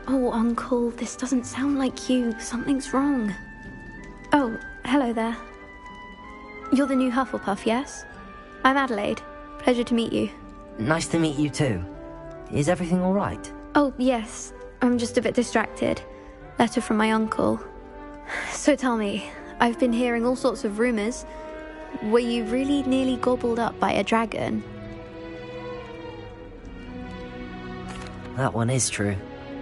Oh, Uncle, this doesn't sound like you. Something's wrong. Oh, hello there. You're the new Hufflepuff, yes? I'm Adelaide. Pleasure to meet you. Nice to meet you too. Is everything all right? Oh, yes. I'm just a bit distracted. Letter from my uncle. So tell me, I've been hearing all sorts of rumours. Were you really nearly gobbled up by a dragon? That one is true.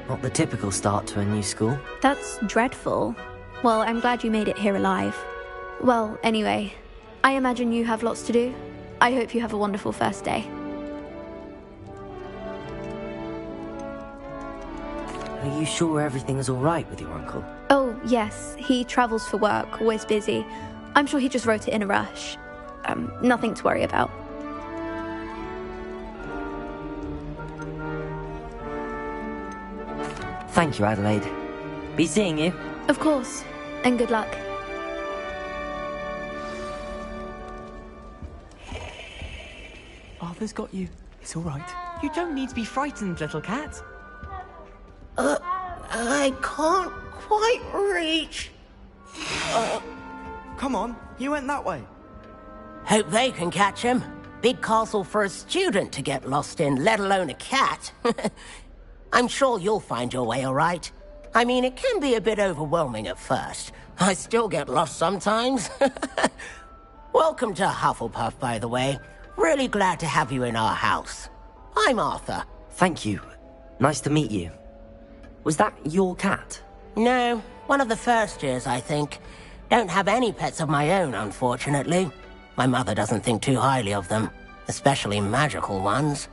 Not the typical start to a new school. That's dreadful. Well, I'm glad you made it here alive. Well, anyway, I imagine you have lots to do. I hope you have a wonderful first day. Are you sure everything is all right with your uncle? Oh, yes. He travels for work, always busy. I'm sure he just wrote it in a rush. Nothing to worry about. Thank you, Adelaide. Be seeing you. Of course. And good luck. Arthur's got you. It's all right. You don't need to be frightened, little cat. I can't quite reach. Come on, he went that way. Hope they can catch him. Big castle for a student to get lost in, let alone a cat. I'm sure you'll find your way all right. I mean, it can be a bit overwhelming at first. I still get lost sometimes. Welcome to Hufflepuff, by the way. Really glad to have you in our house. I'm Arthur. Thank you. Nice to meet you. Was that your cat? No, one of the first years, I think. Don't have any pets of my own, unfortunately. My mother doesn't think too highly of them, especially magical ones.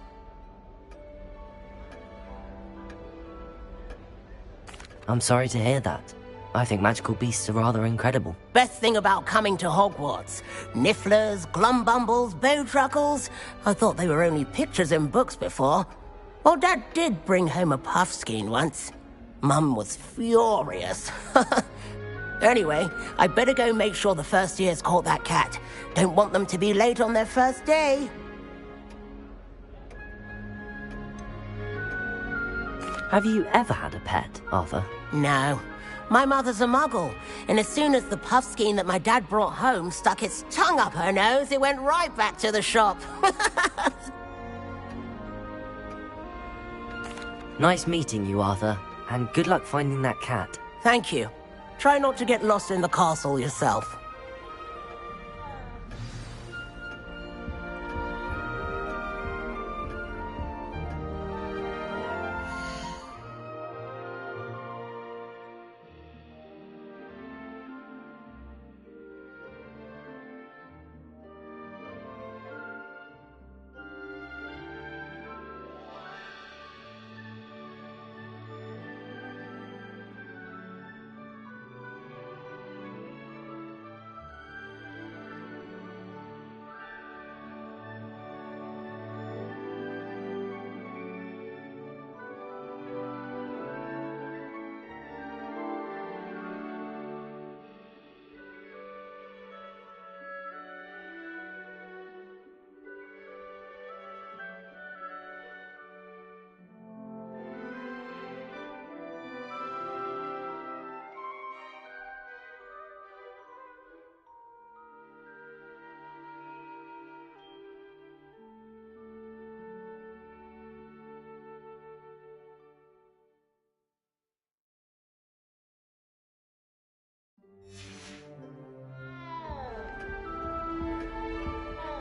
I'm sorry to hear that. I think magical beasts are rather incredible. Best thing about coming to Hogwarts. Nifflers, glumbumbles, bowtruckles. I thought they were only pictures in books before. Well, Dad did bring home a puffskein once. Mum was furious. Anyway, I better go make sure the first years caught that cat. Don't want them to be late on their first day. Have you ever had a pet, Arthur? No. My mother's a muggle, and as soon as the puffskein that my dad brought home stuck its tongue up her nose, it went right back to the shop. Nice meeting you, Arthur, and good luck finding that cat. Thank you. Try not to get lost in the castle yourself.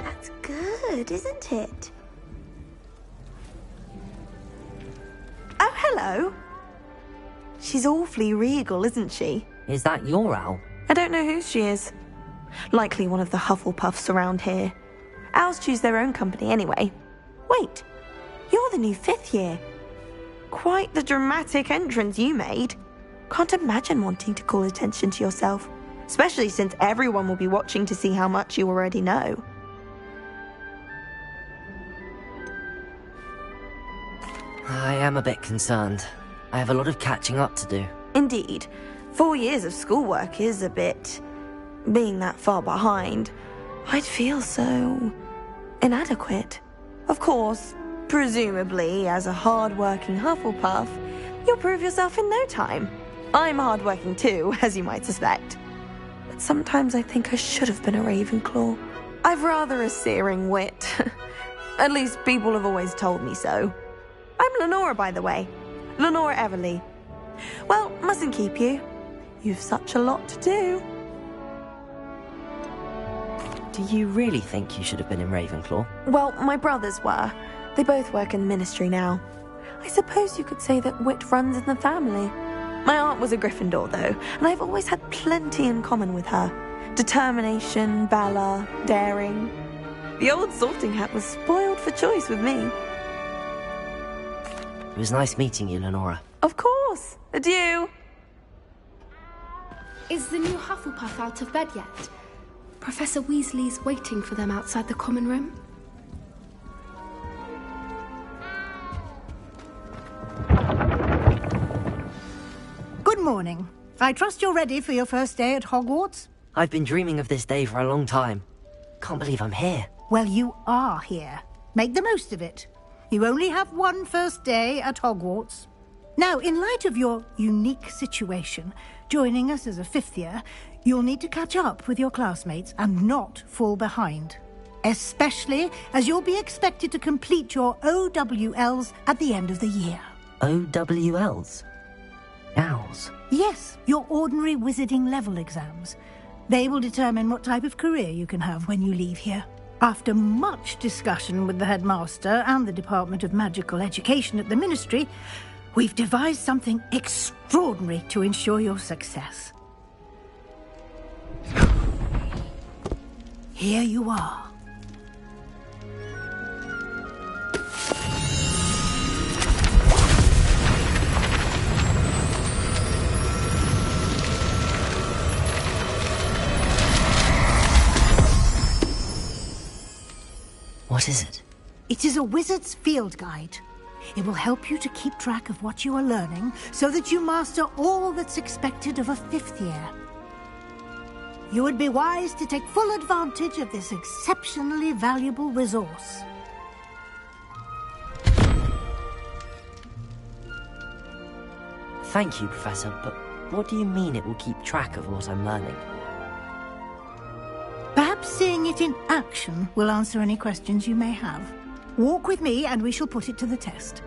That's good, isn't it? Oh, hello. She's awfully regal, isn't she? Is that your owl? I don't know who she is. Likely one of the Hufflepuffs around here. Owls choose their own company anyway. Wait, you're the new 5th year. Quite the dramatic entrance you made. Can't imagine wanting to call attention to yourself, especially since everyone will be watching to see how much you already know. I am a bit concerned. I have a lot of catching up to do. Indeed. 4 years of schoolwork is a bit... being that far behind. I'd feel so... inadequate. Of course, presumably, as a hard-working Hufflepuff, You'll prove yourself in no time. I'm hardworking too, as you might suspect. But sometimes I think I should have been a Ravenclaw. I've rather a searing wit. At least people have always told me so. I'm Lenora, by the way. Lenora Everly. Well, mustn't keep you. You've such a lot to do. Do you really think you should have been in Ravenclaw? Well, my brothers were. They both work in the ministry now. I suppose you could say that wit runs in the family. My aunt was a Gryffindor, though, and I've always had plenty in common with her. Determination, valor, daring. The old sorting hat was spoiled for choice with me. It was nice meeting you, Lenora. Of course. Adieu. Is the new Hufflepuff out of bed yet? Professor Weasley's waiting for them outside the common room. Good morning. I trust you're ready for your first day at Hogwarts? I've been dreaming of this day for a long time. Can't believe I'm here. Well, you are here. Make the most of it. You only have one first day at Hogwarts. Now, in light of your unique situation, joining us as a fifth year, you'll need to catch up with your classmates and not fall behind. Especially as you'll be expected to complete your OWLs at the end of the year. OWLs? Owls? Yes, your ordinary wizarding level exams. They will determine what type of career you can have when you leave here. After much discussion with the headmaster and the Department of Magical Education at the Ministry, we've devised something extraordinary to ensure your success. Here you are. What is it? It is a wizard's field guide. It will help you to keep track of what you are learning so that you master all that's expected of a fifth year. You would be wise to take full advantage of this exceptionally valuable resource. Thank you, Professor, but what do you mean it will keep track of what I'm learning? Perhaps seeing it in action will answer any questions you may have. Walk with me and we shall put it to the test.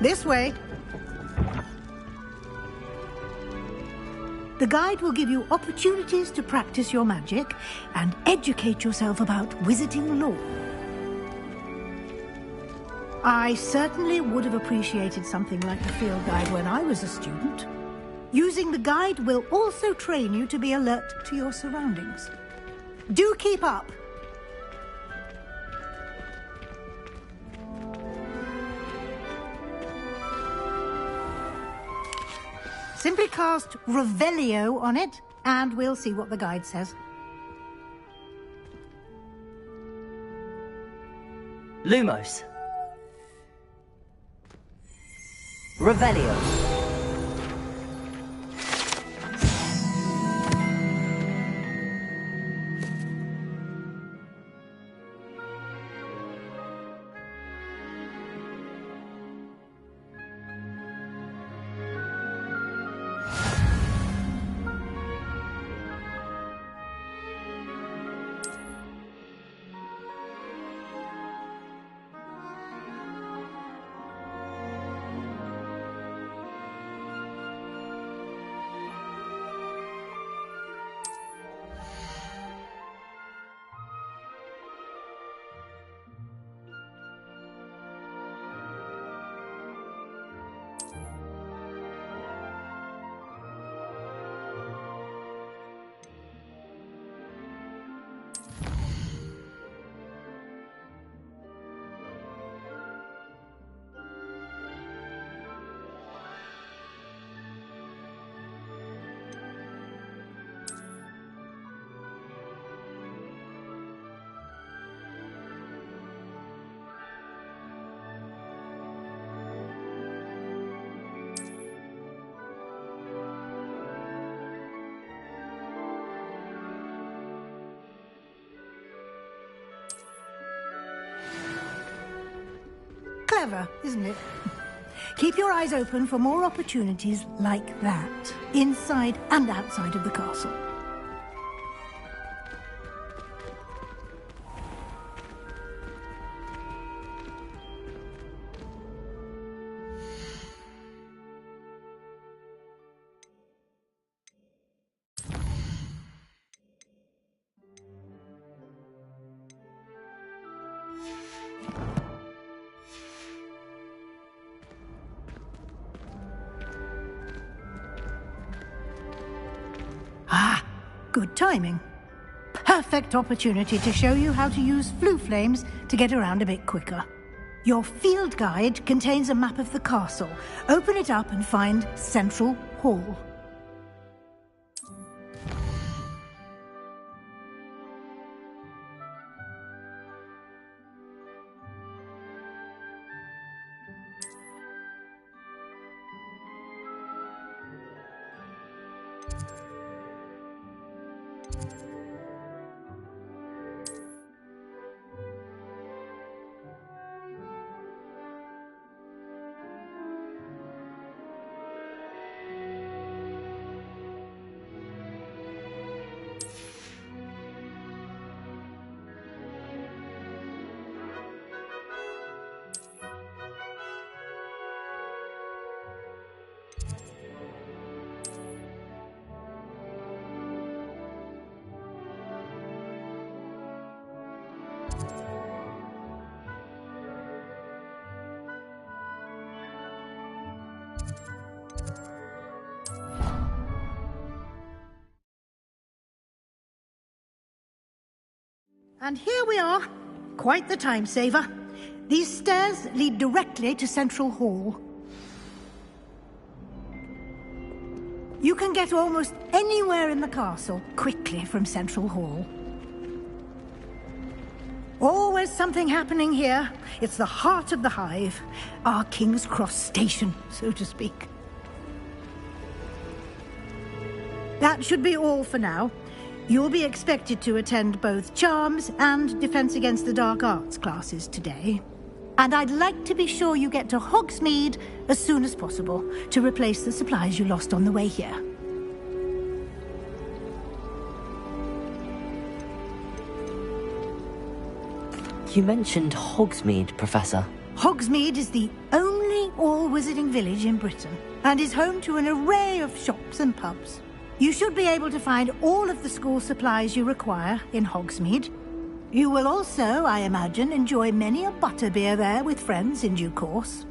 This way. The guide will give you opportunities to practice your magic and educate yourself about wizarding lore. I certainly would have appreciated something like a field guide when I was a student. Using the guide will also train you to be alert to your surroundings. Do keep up! Simply cast Revelio on it, and we'll see what the guide says. Lumos. Revelio. Clever, isn't it? Keep your eyes open for more opportunities like that, inside and outside of the castle. Ah, good timing. Perfect opportunity to show you how to use flue flames to get around a bit quicker. Your field guide contains a map of the castle. Open it up and find Central Hall. And here we are. Quite the time saver. These stairs lead directly to Central Hall. You can get almost anywhere in the castle quickly from Central Hall. Always something happening here. It's the heart of the hive. Our King's Cross station, so to speak. That should be all for now. You'll be expected to attend both Charms and Defense Against the Dark Arts classes today. And I'd like to be sure you get to Hogsmeade as soon as possible to replace the supplies you lost on the way here. You mentioned Hogsmeade, Professor. Hogsmeade is the only all-wizarding village in Britain and is home to an array of shops and pubs. You should be able to find all of the school supplies you require in Hogsmeade. You will also, I imagine, enjoy many a butterbeer there with friends in due course.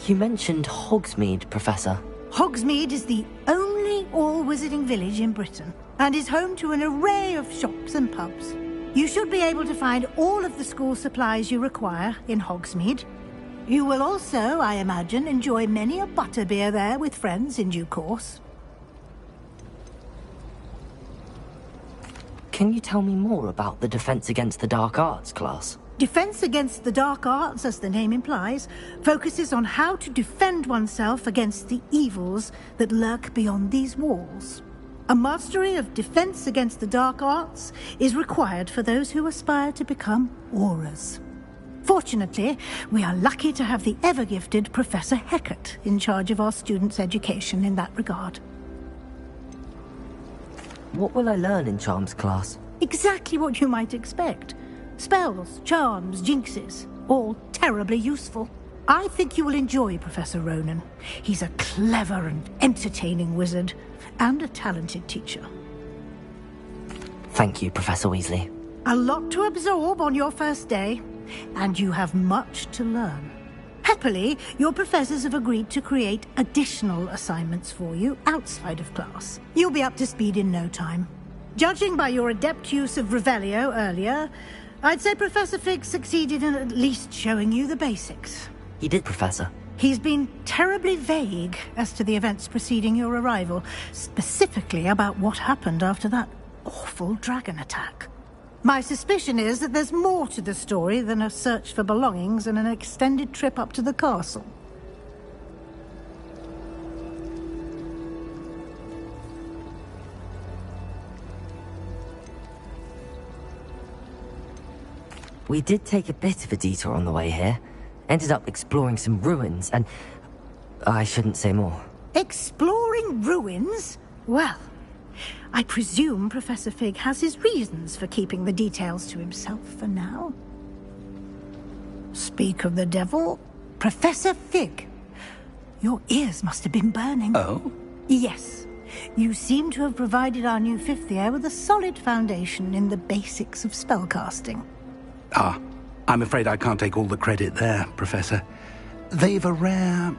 You mentioned Hogsmeade, Professor. Hogsmeade is the only all-wizarding village in Britain and is home to an array of shops and pubs. You should be able to find all of the school supplies you require in Hogsmeade. You will also, I imagine, enjoy many a butterbeer there with friends in due course. Can you tell me more about the Defense Against the Dark Arts class? Defense Against the Dark Arts, as the name implies, focuses on how to defend oneself against the evils that lurk beyond these walls. A mastery of Defense Against the Dark Arts is required for those who aspire to become Aurors. Fortunately, we are lucky to have the ever-gifted Professor Hecat in charge of our students' education in that regard. What will I learn in Charms class? Exactly what you might expect. Spells, charms, jinxes, all terribly useful. I think you will enjoy Professor Ronan. He's a clever and entertaining wizard, and a talented teacher. Thank you, Professor Weasley. A lot to absorb on your first day, and you have much to learn. Happily, your professors have agreed to create additional assignments for you outside of class. You'll be up to speed in no time. Judging by your adept use of Revelio earlier, I'd say Professor Fig succeeded in at least showing you the basics. He did, Professor. He's been terribly vague as to the events preceding your arrival, specifically about what happened after that awful dragon attack. My suspicion is that there's more to the story than a search for belongings and an extended trip up to the castle. We did take a bit of a detour on the way here. Ended up exploring some ruins and... I shouldn't say more. Exploring ruins? Well, I presume Professor Fig has his reasons for keeping the details to himself for now. Speak of the devil, Professor Fig. Your ears must have been burning. Oh? Yes. You seem to have provided our new fifth year with a solid foundation in the basics of spellcasting. Ah, I'm afraid I can't take all the credit there, Professor. They've a rare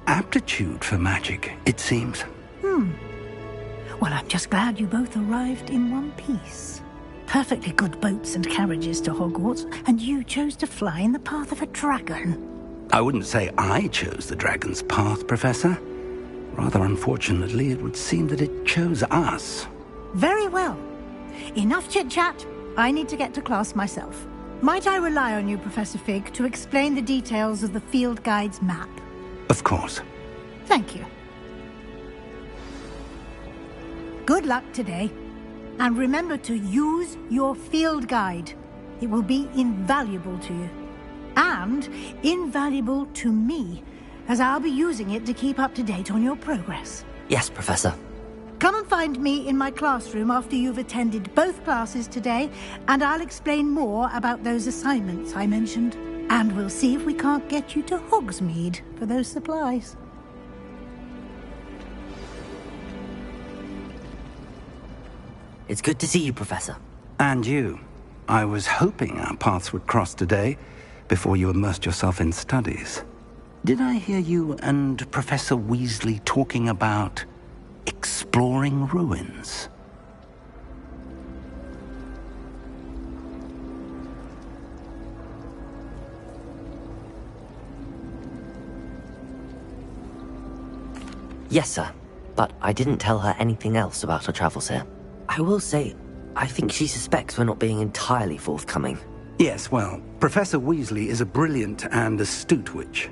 aptitude for magic, it seems. Well, I'm just glad you both arrived in one piece. Perfectly good boats and carriages to Hogwarts, and you chose to fly in the path of a dragon. I wouldn't say I chose the dragon's path, Professor. Rather unfortunately, it would seem that it chose us. Very well. Enough chit-chat. I need to get to class myself. Might I rely on you, Professor Fig, to explain the details of the field guide's map? Of course. Thank you. Good luck today. And remember to use your field guide. It will be invaluable to you. And invaluable to me, as I'll be using it to keep up to date on your progress. Yes, Professor. Come and find me in my classroom after you've attended both classes today, and I'll explain more about those assignments I mentioned. And we'll see if we can't get you to Hogsmeade for those supplies. It's good to see you, Professor. And you. I was hoping our paths would cross today, before you immersed yourself in studies. Did I hear you and Professor Weasley talking about exploring ruins? Yes, sir. But I didn't tell her anything else about her travels here. I will say, I think she suspects we're not being entirely forthcoming. Yes, well, Professor Weasley is a brilliant and astute witch.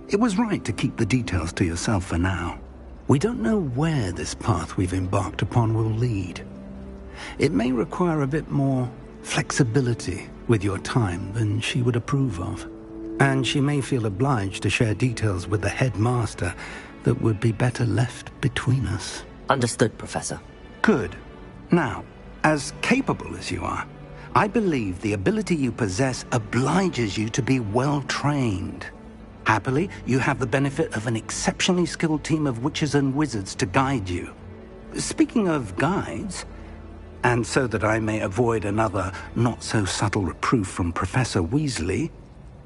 It was right to keep the details to yourself for now. We don't know where this path we've embarked upon will lead. It may require a bit more flexibility with your time than she would approve of. And she may feel obliged to share details with the headmaster that would be better left between us. Understood, Professor. Good. Now, as capable as you are, I believe the ability you possess obliges you to be well-trained. Happily, you have the benefit of an exceptionally skilled team of witches and wizards to guide you. Speaking of guides, and so that I may avoid another not-so-subtle reproof from Professor Weasley,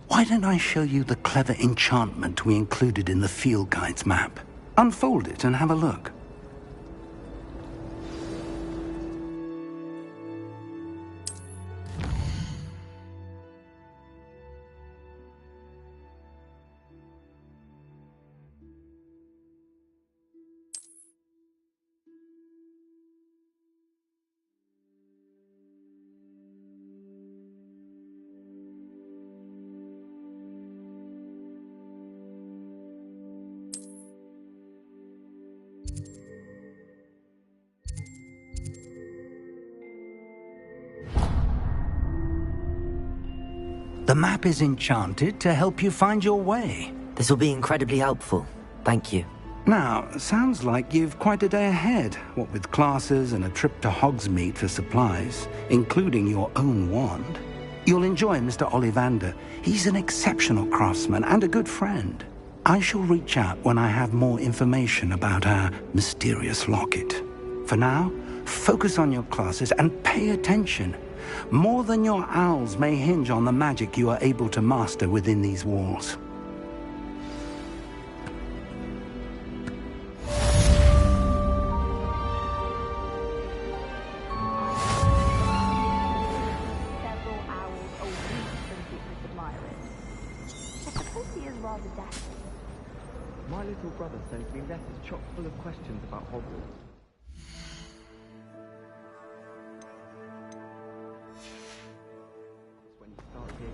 why don't I show you the clever enchantment we included in the field guide's map? Unfold it and have a look. The map is enchanted to help you find your way. This will be incredibly helpful. Thank you. Now, sounds like you've quite a day ahead, what with classes and a trip to Hogsmeade for supplies, including your own wand. You'll enjoy Mr. Ollivander. He's an exceptional craftsman and a good friend. I shall reach out when I have more information about our mysterious locket. For now, focus on your classes and pay attention. More than your owls may hinge on the magic you are able to master within these walls. Several owls a week from secret admirers. I suppose he is rather dazzling. My little brother sends me letters chock full of questions about Hogwarts. When you start hearing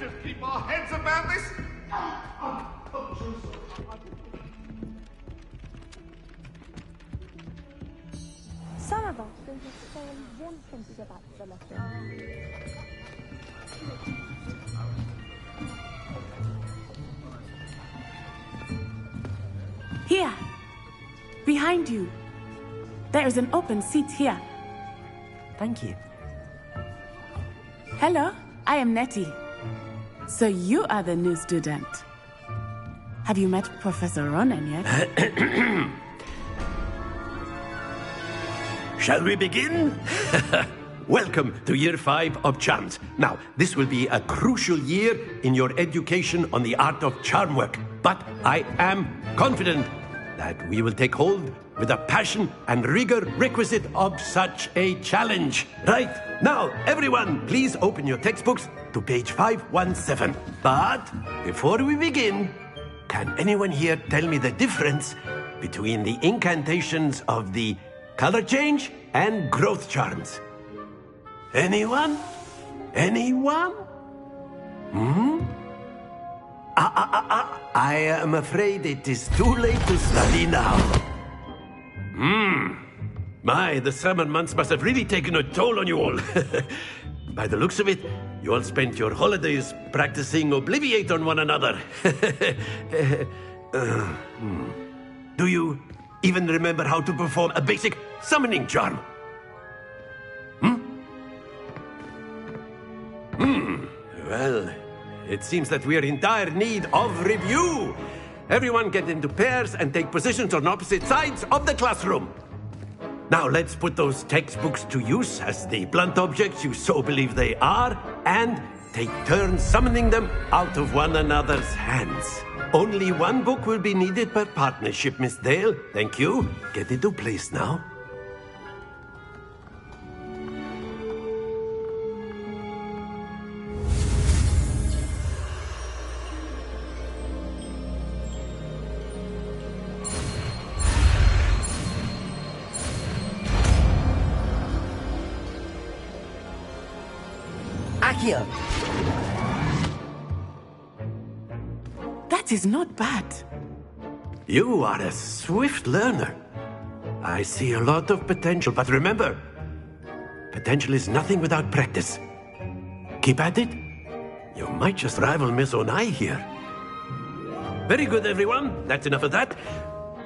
just keep our heads about this? Some of us don't necessarily want them to go back to the lesson. Here! Behind you! There is an open seat here. Thank you. Hello, I am Nettie. So you are the new student. Have you met Professor Ronan yet? Shall we begin? Welcome to Year 5 of Charms. Now, this will be a crucial year in your education on the art of charm work. But I am confident that we will take hold with the passion and rigor requisite of such a challenge. Right, now, everyone, please open your textbooks to page 517. But before we begin, can anyone here tell me the difference between the incantations of the color change and growth charms? Anyone? Anyone? I am afraid it is too late to study now. My, the summer months must have really taken a toll on you all. By the looks of it, you all spent your holidays practicing Obliviate on one another. Do you even remember how to perform a basic summoning charm? Well, it seems that we are in dire need of review. Everyone get into pairs and take positions on opposite sides of the classroom. Now let's put those textbooks to use as the blunt objects you so believe they are, and take turns summoning them out of one another's hands. Only one book will be needed per partnership, Miss Dale. Thank you. Get into place now. Accio. That is not bad. You are a swift learner. I see a lot of potential, but remember, potential is nothing without practice. Keep at it. You might just rival Miss Onai here. Very good, everyone. That's enough of that.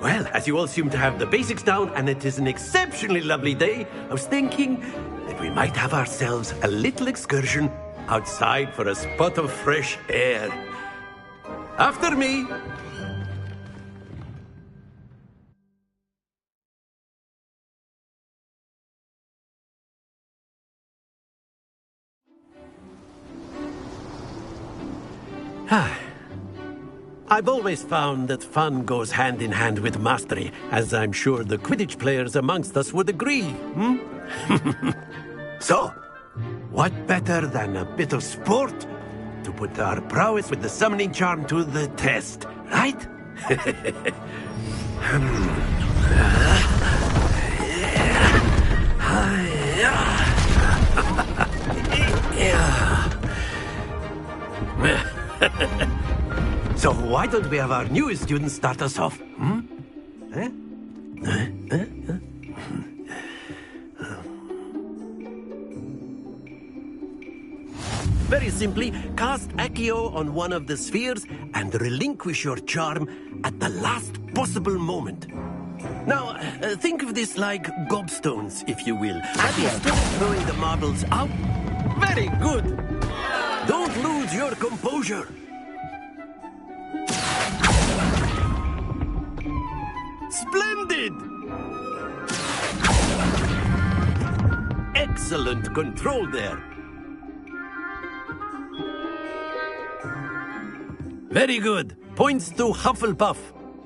Well, as you all seem to have the basics down, and it is an exceptionally lovely day, I was thinking that we might have ourselves a little excursion outside for a spot of fresh air. After me. I've always found that fun goes hand in hand with mastery, as I'm sure the Quidditch players amongst us would agree. So, what better than a bit of sport to put our prowess with the summoning charm to the test, right? So why don't we have our newest student start us off? Very simply, cast Accio on one of the spheres and relinquish your charm at the last possible moment. Now, think of this like gobstones, if you will. As you start throwing the marbles out, very good. Don't lose your composure. Splendid! Excellent control there. Very good. Points to Hufflepuff.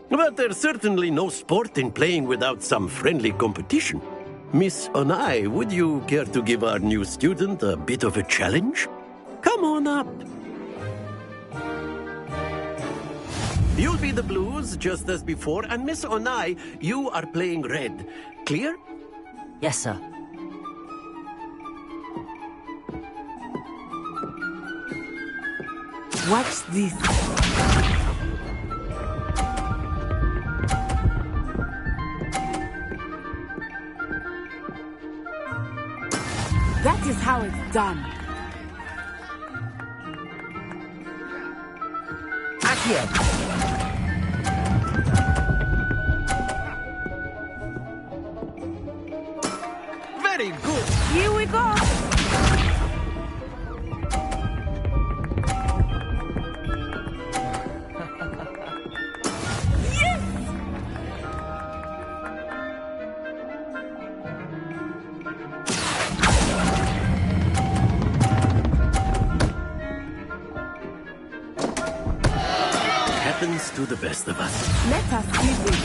But there's certainly no sport in playing without some friendly competition. Miss Onai, would you care to give our new student a bit of a challenge? Come on up. You'll be the blues, just as before, and Miss Onai, you are playing red. Clear? Yes, sir. Watch this. That is how it's done. Accio. Very good. Here we go. Happens to the best of us. Let us see this.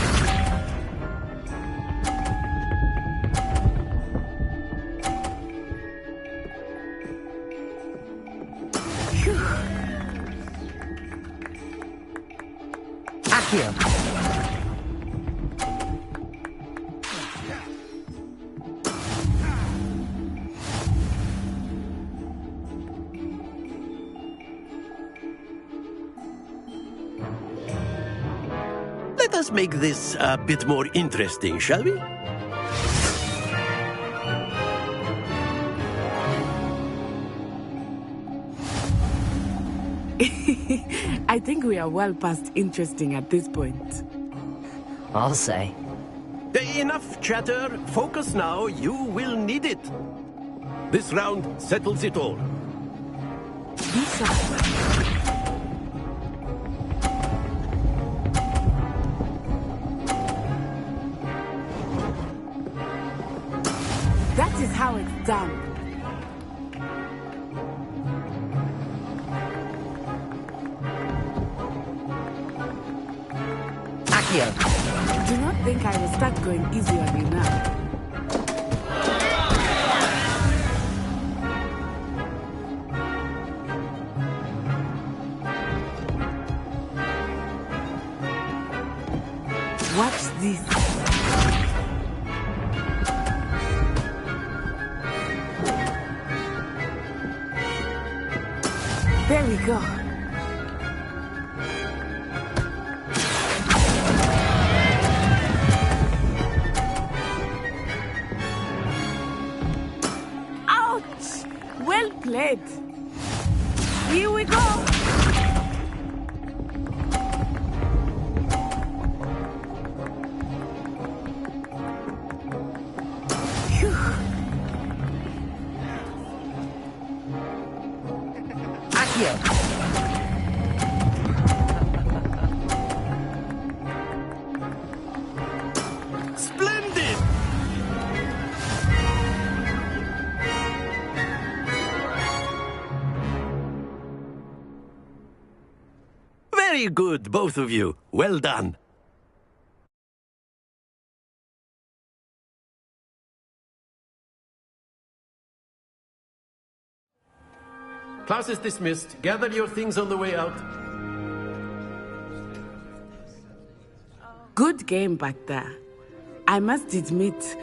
Accio. Let us make this a bit more interesting, shall we? I think we are well past interesting at this point. I'll say. Enough chatter. Focus now. You will need it. This round settles it all. Be sharp. That is how it's done. Accio. Do not think I will start going easy on you now. Watch this. There we go. Ouch! Well played. Here we go. Splendid! Very good, both of you. Well done. Class is dismissed. Gather your things on the way out. Good game back there. I must admit,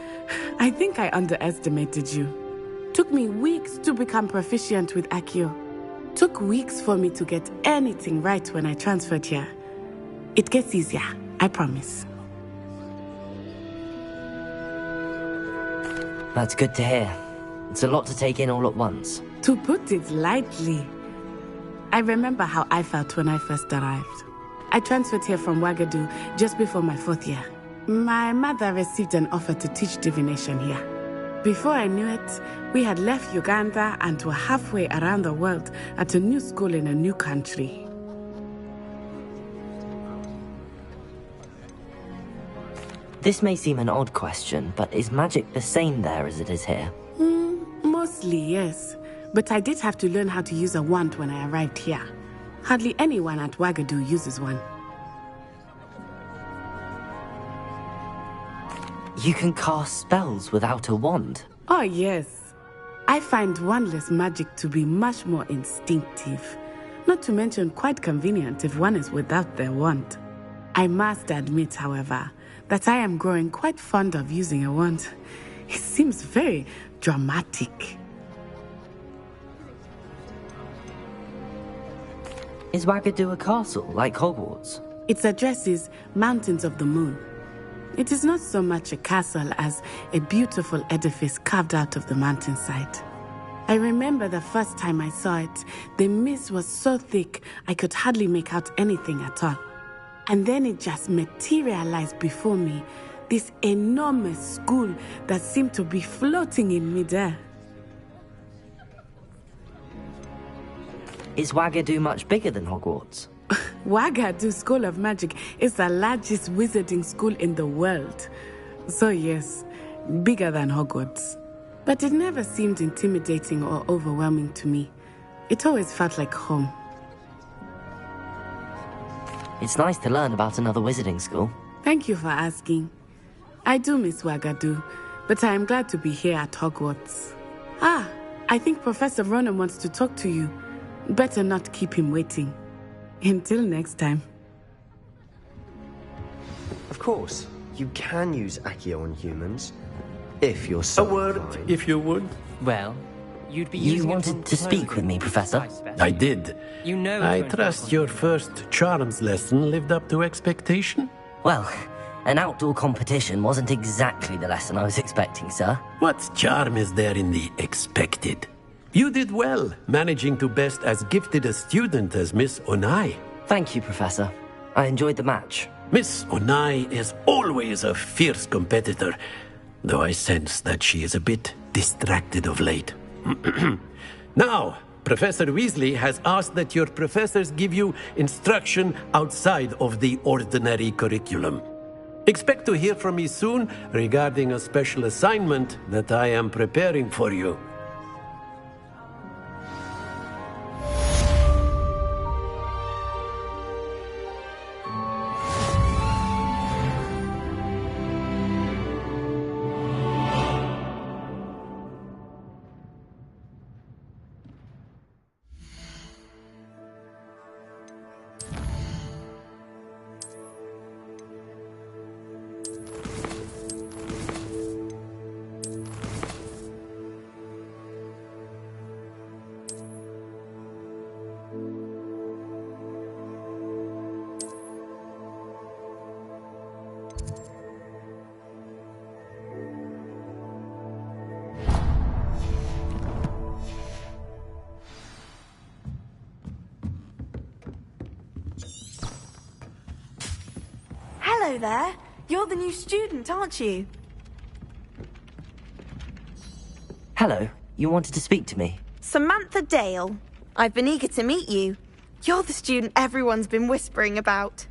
I think I underestimated you. Took me weeks to become proficient with Accio. Took weeks for me to get anything right when I transferred here. It gets easier, I promise. That's good to hear. It's a lot to take in all at once. To put it lightly, I remember how I felt when I first arrived. I transferred here from Ouagadougou just before my 4th year. My mother received an offer to teach divination here. Before I knew it, we had left Uganda and were halfway around the world at a new school in a new country. This may seem an odd question, but is magic the same there as it is here? Mostly, yes. But I did have to learn how to use a wand when I arrived here. Hardly anyone at Ouagadougou uses one. You can cast spells without a wand? Oh, yes. I find wandless magic to be much more instinctive. Not to mention quite convenient if one is without their wand. I must admit, however, that I am growing quite fond of using a wand. It seems very dramatic. Is Wagadu a castle, like Hogwarts? Its address is Mountains of the Moon. It is not so much a castle as a beautiful edifice carved out of the mountainside. I remember the first time I saw it, the mist was so thick I could hardly make out anything at all. And then it just materialized before me, this enormous school that seemed to be floating in midair. Is Wagadu much bigger than Hogwarts? Wagadu School of Magic is the largest wizarding school in the world. So yes, bigger than Hogwarts. But it never seemed intimidating or overwhelming to me. It always felt like home. It's nice to learn about another wizarding school. Thank you for asking. I do miss Wagadu, but I am glad to be here at Hogwarts. Ah, I think Professor Ronan wants to talk to you. Better not keep him waiting. Until next time. Of course, you can use Accio on humans, if you're so A word, inclined. if you would. Well, you wanted to speak with me, Professor? I did. You know... I trust your first charms lesson lived up to expectation? Well, an outdoor competition wasn't exactly the lesson I was expecting, sir. What charm is there in the expected? You did well, managing to best as gifted a student as Miss Onai. Thank you, Professor. I enjoyed the match. Miss Onai is always a fierce competitor, though I sense that she is a bit distracted of late. Now, Professor Weasley has asked that your professors give you instruction outside of the ordinary curriculum. Expect to hear from me soon regarding a special assignment that I am preparing for you. Hello there. You're the new student, aren't you? Hello. You wanted to speak to me? Samantha Dale. I've been eager to meet you. You're the student everyone's been whispering about.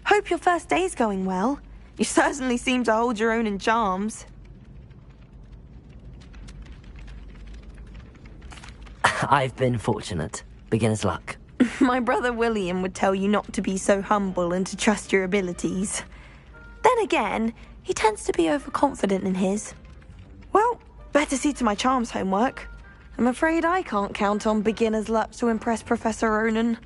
Hope your first day's going well. You certainly seem to hold your own in charms. I've been fortunate. Beginner's luck. My brother William would tell you not to be so humble and to trust your abilities. Then again, he tends to be overconfident in his. Well, better see to my charms homework. I'm afraid I can't count on beginner's luck to impress Professor Ronan.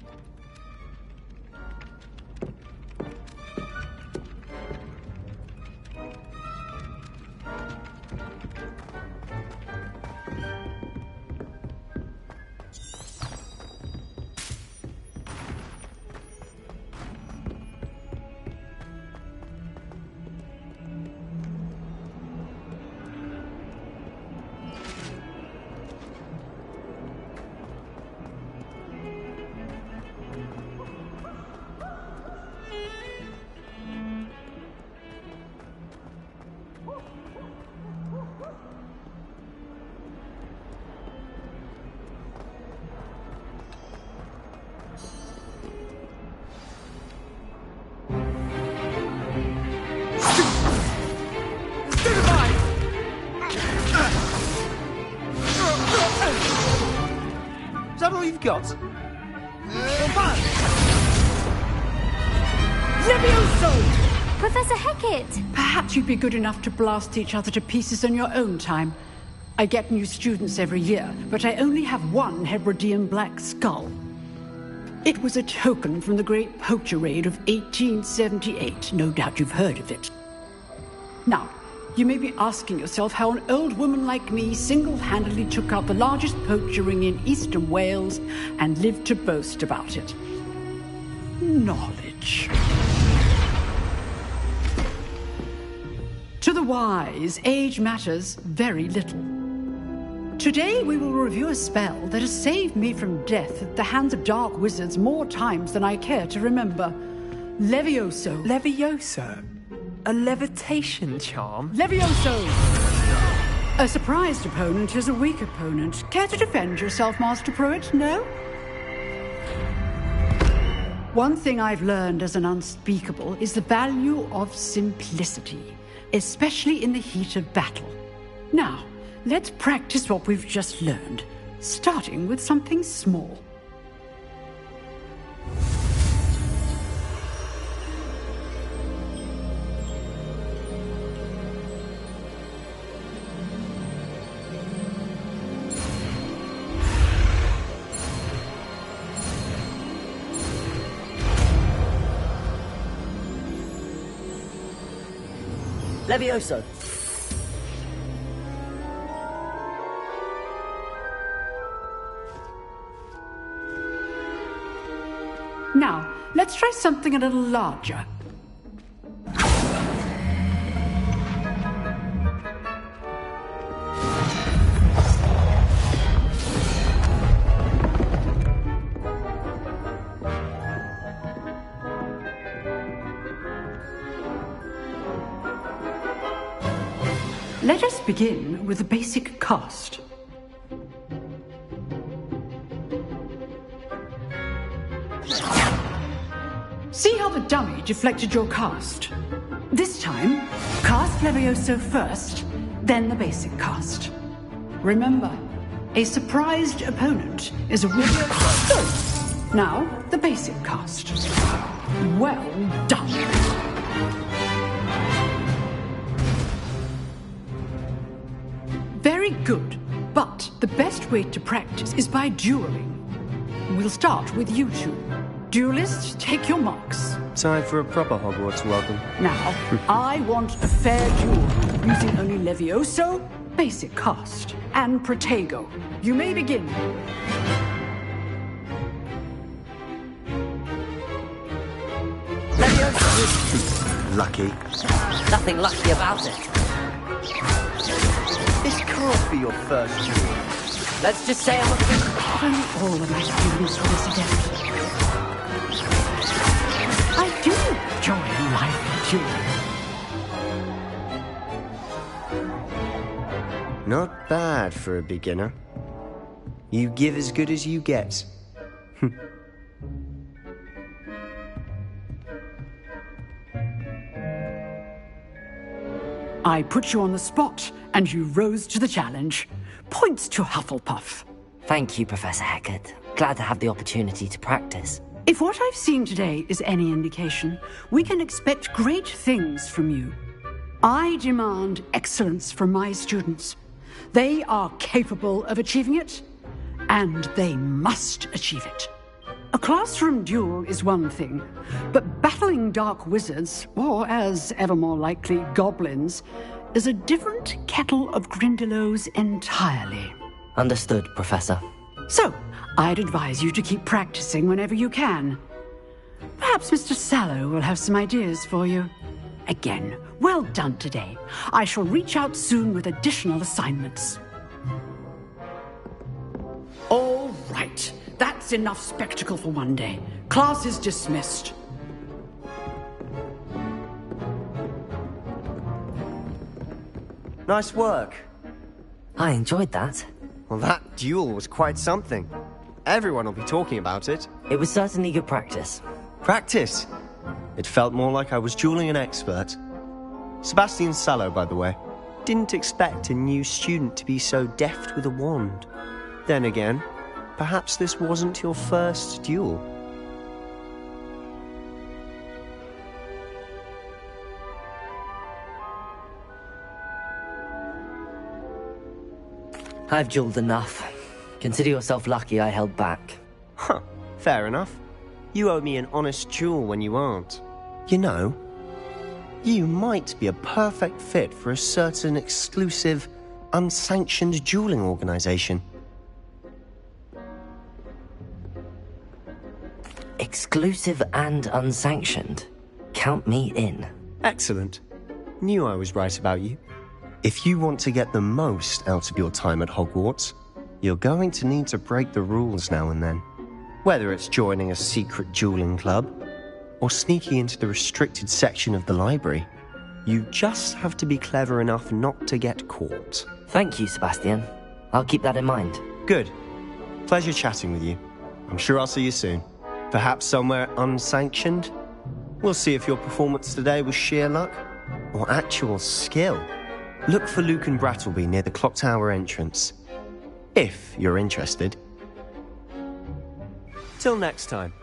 Is that all you've got? Levioso! Professor Hecat! Perhaps you'd be good enough to blast each other to pieces in your own time. I get new students every year, but I only have one Hebridean black skull. It was a token from the Great Poacher Raid of 1878. No doubt you've heard of it. Now, you may be asking yourself how an old woman like me single-handedly took out the largest poacher ring in eastern Wales and lived to boast about it. knowledge. To the wise, age matters very little. Today we will review a spell that has saved me from death at the hands of dark wizards more times than I care to remember. Levioso. Levioso? A levitation charm? Levioso! A surprised opponent is a weak opponent. Care to defend yourself, Master Pruitt? No? One thing I've learned as an unspeakable is the value of simplicity, especially in the heat of battle. Now, let's practice what we've just learned, starting with something small. Levioso. Now, let's try something a little larger. Let us begin with the basic cast. See how the dummy deflected your cast? This time, cast Levioso first, then the basic cast. Remember, a surprised opponent is a weird... Now, the basic cast. Well done. Very good, but the best way to practice is by dueling. We'll start with you two. Duelists, take your marks. Time for a proper Hogwarts welcome. Now, I want a fair duel, using only Levioso, basic cast, and Protego. You may begin. Levioso! Lucky. Nothing lucky about it. This can't be your first duel. Let's just say I'm a... If only all of my students were this adept. I do enjoy life dueling. Not bad for a beginner. You give as good as you get. I put you on the spot, and you rose to the challenge. Points to Hufflepuff. Thank you, Professor Hecat. Glad to have the opportunity to practice. If what I've seen today is any indication, we can expect great things from you. I demand excellence from my students. They are capable of achieving it, and they must achieve it. A classroom duel is one thing, but battling dark wizards, or as ever more likely, goblins, is a different kettle of Grindylows entirely. Understood, Professor. So, I'd advise you to keep practicing whenever you can. Perhaps Mr. Sallow will have some ideas for you. Again, well done today. I shall reach out soon with additional assignments. All right. That's enough spectacle for one day. Class is dismissed. Nice work. I enjoyed that. Well, that duel was quite something. Everyone will be talking about it. It was certainly good practice. Practice? It felt more like I was dueling an expert. Sebastian Sallow, by the way. Didn't expect a new student to be so deft with a wand. Then again, perhaps this wasn't your first duel. I've dueled enough. Consider yourself lucky I held back. Huh, fair enough. You owe me an honest duel when you aren't. You know, you might be a perfect fit for a certain exclusive, unsanctioned dueling organization. Exclusive and unsanctioned. Count me in. Excellent. Knew I was right about you. If you want to get the most out of your time at Hogwarts, you're going to need to break the rules now and then. Whether it's joining a secret dueling club, or sneaking into the restricted section of the library, you just have to be clever enough not to get caught. Thank you, Sebastian. I'll keep that in mind. Good. Pleasure chatting with you. I'm sure I'll see you soon. Perhaps somewhere unsanctioned? We'll see if your performance today was sheer luck or actual skill. Look for Luke and Brattleby near the clock tower entrance, if you're interested. Till next time.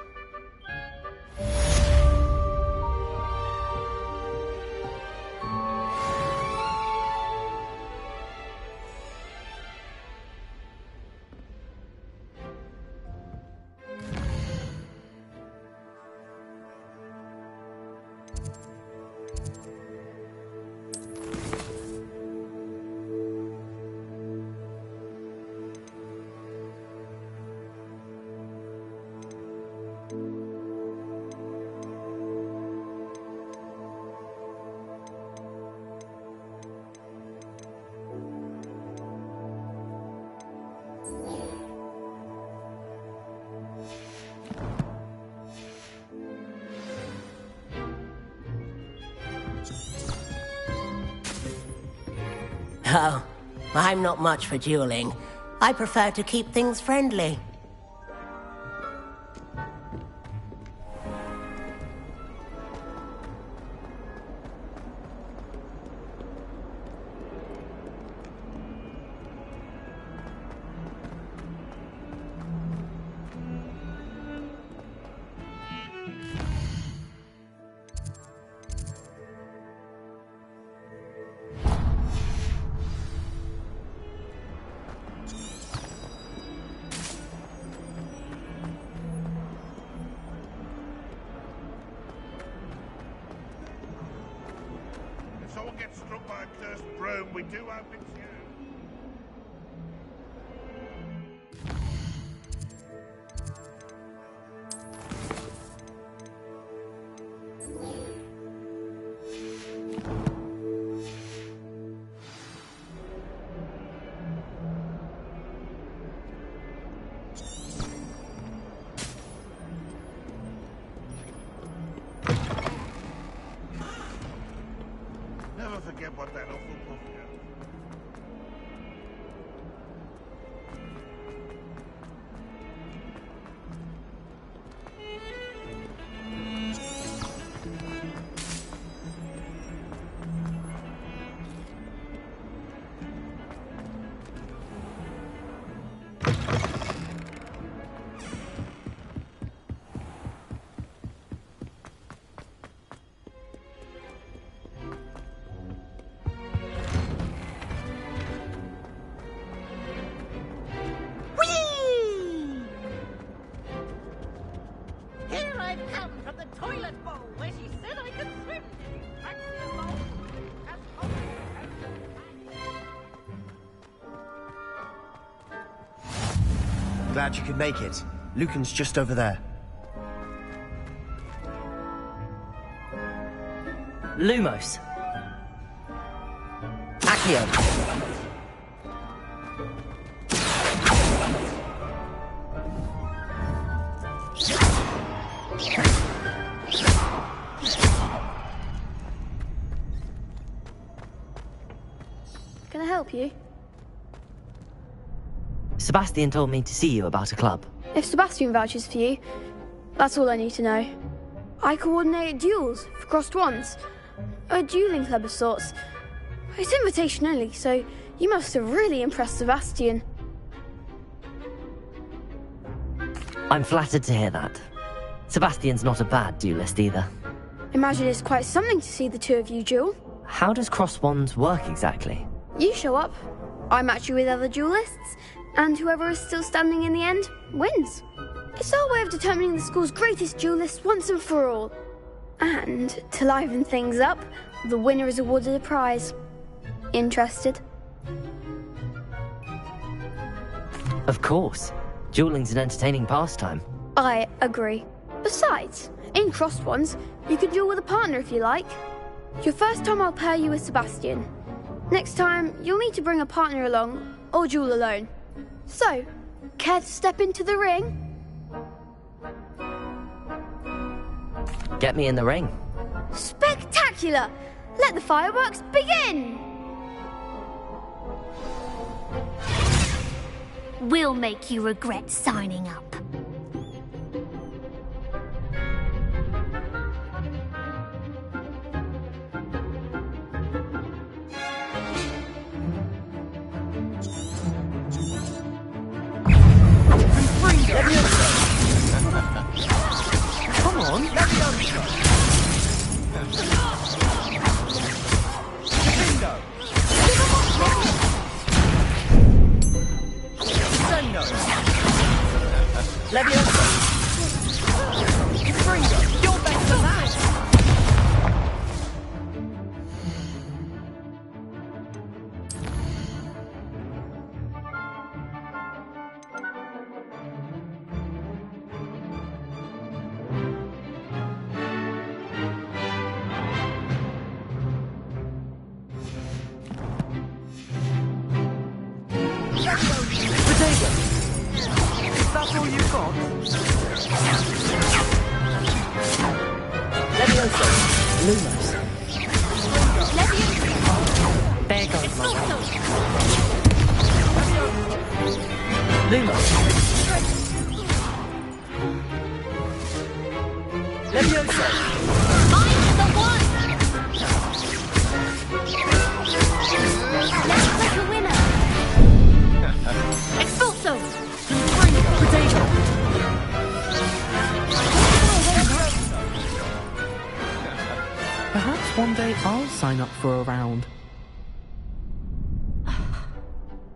Oh, I'm not much for dueling. I prefer to keep things friendly. We do hope it's you. Never forget what that awful puff did. Glad you could make it. Lucan's just over there. Lumos. Accio. Can I help you? Sebastian told me to see you about a club. If Sebastian vouches for you, that's all I need to know. I coordinate duels for crossed wands. A dueling club of sorts. It's invitation only, so you must have really impressed Sebastian. I'm flattered to hear that. Sebastian's not a bad duelist either. Imagine it's quite something to see the two of you duel. How does cross wands work exactly? You show up, I match you with other duelists, and whoever is still standing in the end wins. It's our way of determining the school's greatest duelist once and for all. And to liven things up, the winner is awarded a prize. Interested? Of course. Dueling's an entertaining pastime. I agree. Besides, in crossed ones, you can duel with a partner if you like. Your first time I'll pair you with Sebastian. Next time, you'll need to bring a partner along, or duel alone. So, care to step into the ring? Get me in the ring. Spectacular! Let the fireworks begin! We'll make you regret signing up. Come on, Leviosa! You're better than that! Potato! Is that all you've got? Leviosa! Lumos. There goes my Lumos! Leviosa! I'm the one! Let's pick a winner! Expulso! Potato! Perhaps one day I'll sign up for a round.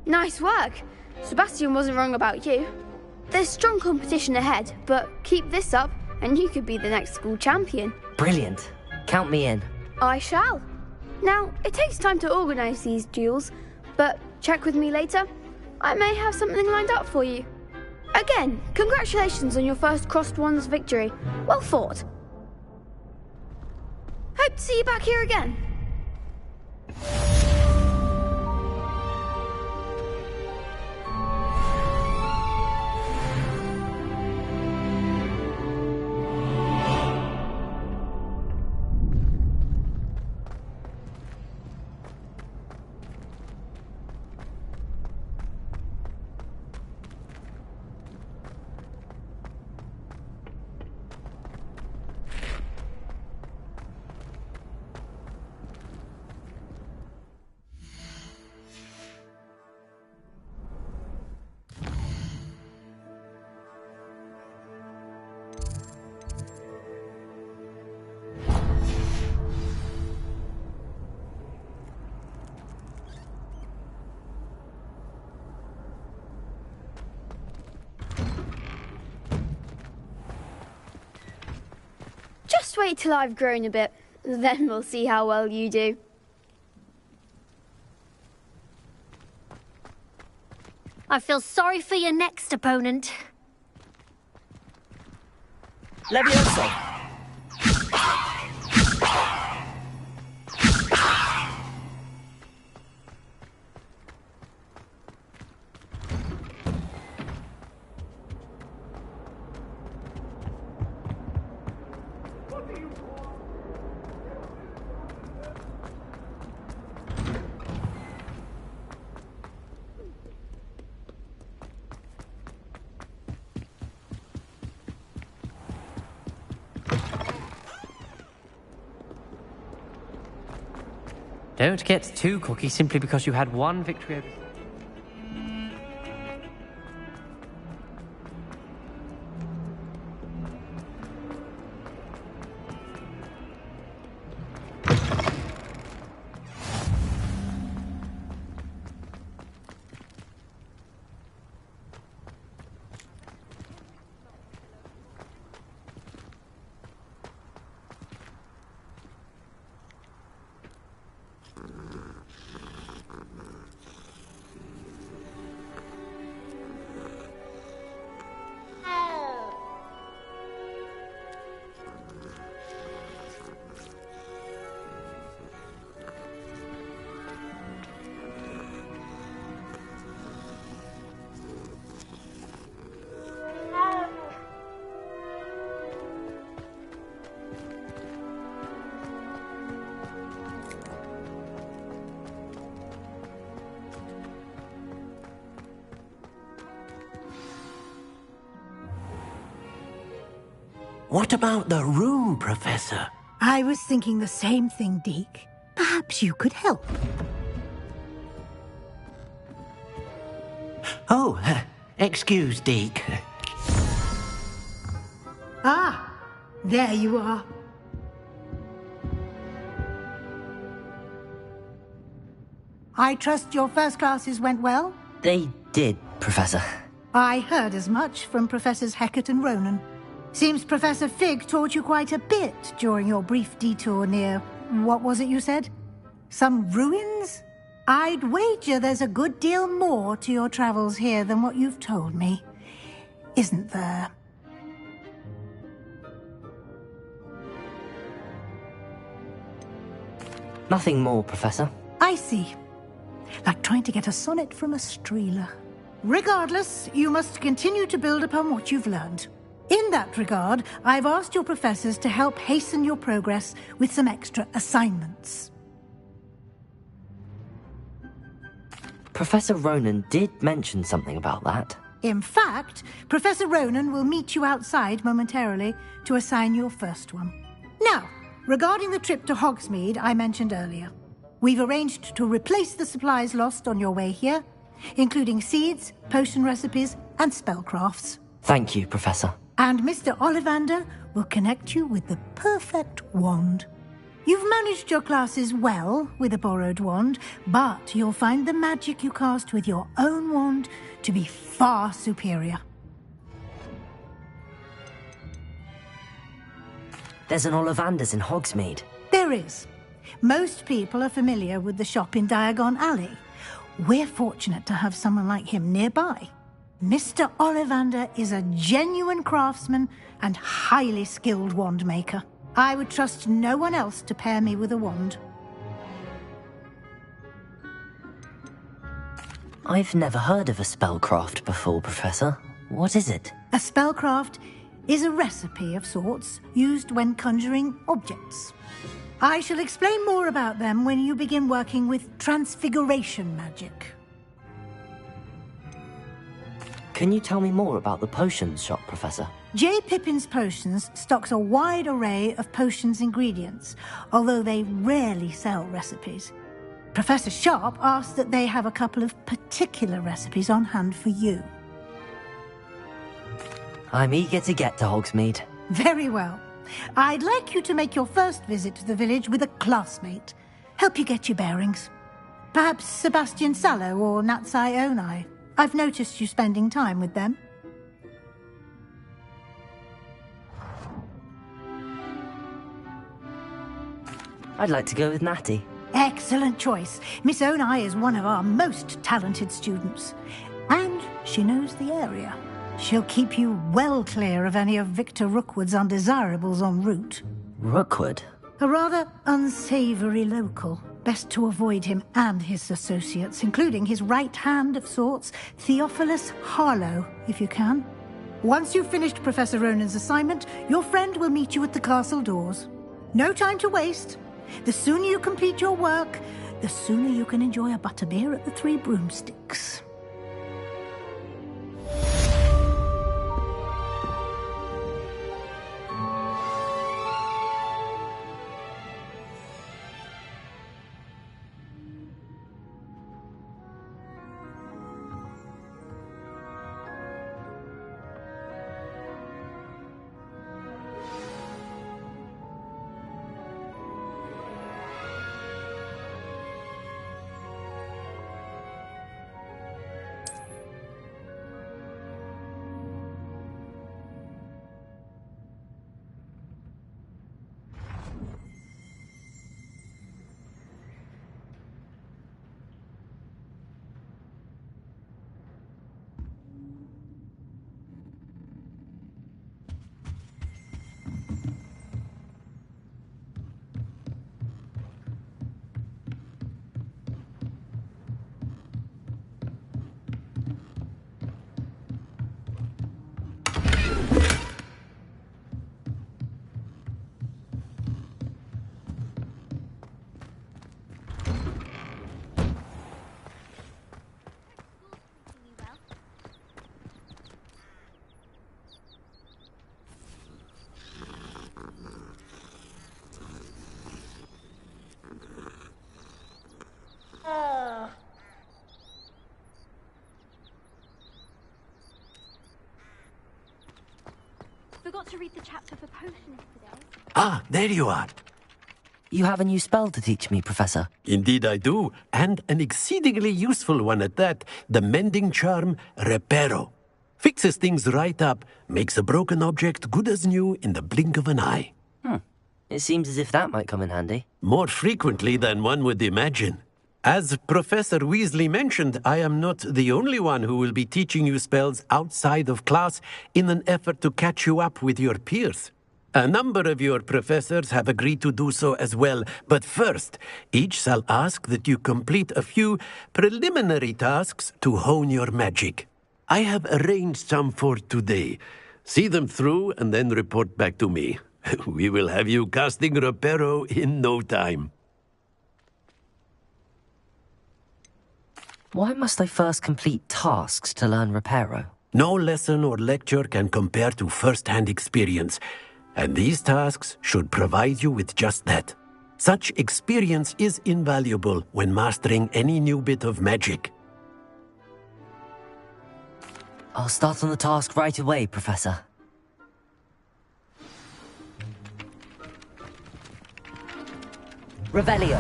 Nice work. Sebastian wasn't wrong about you. There's strong competition ahead, but keep this up and you could be the next school champion. Brilliant. Count me in. I shall. Now, it takes time to organise these duels, but check with me later. I may have something lined up for you. Again, congratulations on your first Crossed Ones victory. Well fought. Hope to see you back here again. Just wait till I've grown a bit, then we'll see how well you do. I feel sorry for your next opponent. Leviosa! Don't get too cocky simply because you had one victory over... What about the room, Professor? I was thinking the same thing, Deke. Perhaps you could help. Oh, excuse, Deke. Ah, there you are. I trust your first classes went well? They did, Professor. I heard as much from Professors Hecat and Ronan. Seems Professor Fig taught you quite a bit during your brief detour near... what was it you said? Some ruins? I'd wager there's a good deal more to your travels here than what you've told me. Isn't there? Nothing more, Professor. I see. Like trying to get a sonnet from a streeler. Regardless, you must continue to build upon what you've learned. In that regard, I've asked your professors to help hasten your progress with some extra assignments. Professor Ronan did mention something about that. In fact, Professor Ronan will meet you outside momentarily to assign your first one. Now, regarding the trip to Hogsmeade I mentioned earlier, we've arranged to replace the supplies lost on your way here, including seeds, potion recipes, and spellcrafts. Thank you, Professor. And Mr. Ollivander will connect you with the perfect wand. You've managed your classes well with a borrowed wand, but you'll find the magic you cast with your own wand to be far superior. There's an Ollivander's in Hogsmeade. There is. Most people are familiar with the shop in Diagon Alley. We're fortunate to have someone like him nearby. Mr. Ollivander is a genuine craftsman and highly skilled wand maker. I would trust no one else to pair me with a wand. I've never heard of a spellcraft before, Professor. What is it? A spellcraft is a recipe of sorts used when conjuring objects. I shall explain more about them when you begin working with transfiguration magic. Can you tell me more about the potions shop, Professor? J. Pippin's Potions stocks a wide array of potions ingredients, although they rarely sell recipes. Professor Sharp asked that they have a couple of particular recipes on hand for you. I'm eager to get to Hogsmeade. Very well. I'd like you to make your first visit to the village with a classmate. Help you get your bearings. Perhaps Sebastian Sallow or Natsai Onai. I've noticed you spending time with them. I'd like to go with Natty. Excellent choice. Miss Onai is one of our most talented students. And she knows the area. She'll keep you well clear of any of Victor Rookwood's undesirables en route. Rookwood? A rather unsavory local. Best to avoid him and his associates, including his right hand of sorts, Theophilus Harlow, if you can. Once you've finished Professor Ronan's assignment, your friend will meet you at the castle doors. No time to waste. The sooner you complete your work, the sooner you can enjoy a butterbeer at the Three Broomsticks. forgot to read the chapter for potions today. Ah, there you are. You have a new spell to teach me, Professor. Indeed I do, and an exceedingly useful one at that. The mending charm, Reparo. Fixes things right up, makes a broken object good as new in the blink of an eye. It seems as if that might come in handy. More frequently than one would imagine. As Professor Weasley mentioned, I am not the only one who will be teaching you spells outside of class in an effort to catch you up with your peers. A number of your professors have agreed to do so as well, but first, each shall ask that you complete a few preliminary tasks to hone your magic. I have arranged some for today. See them through and then report back to me. We will have you casting Reparo in no time. Why must I first complete tasks to learn Reparo? No lesson or lecture can compare to first-hand experience, and these tasks should provide you with just that. Such experience is invaluable when mastering any new bit of magic. I'll start on the task right away, Professor. Revelio.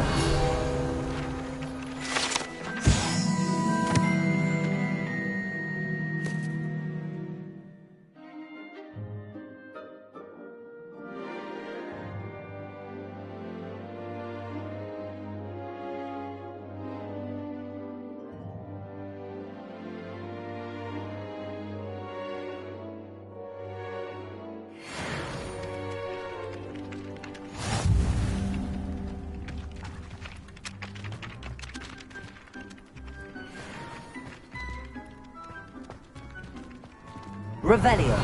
Revelio.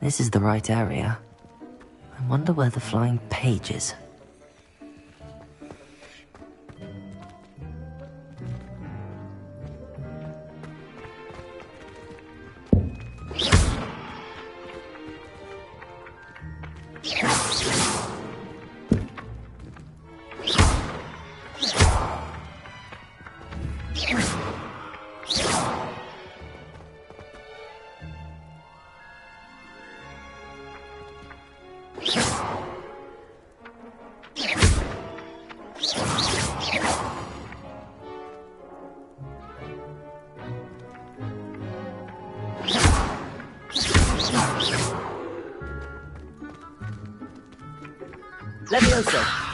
This is the right area. I wonder where the flying page is. Levioso.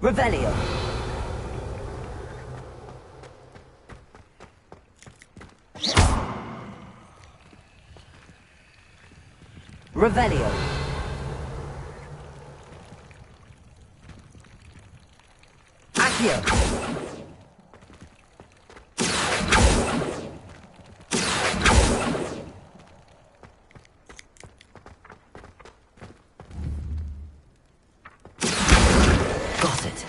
Revelio. Revelio. Accio! Got it.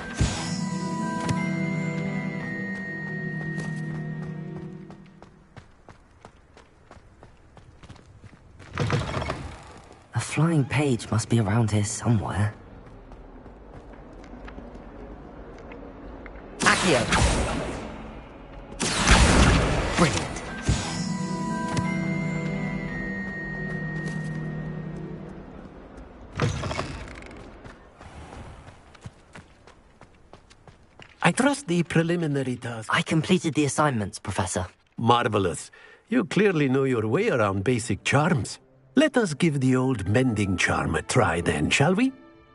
A flying page must be around here somewhere. Accio! Brilliant. I trust the preliminary task. I completed the assignments, Professor. Marvelous. You clearly know your way around basic charms. Let us give the old mending charm a try then, shall we?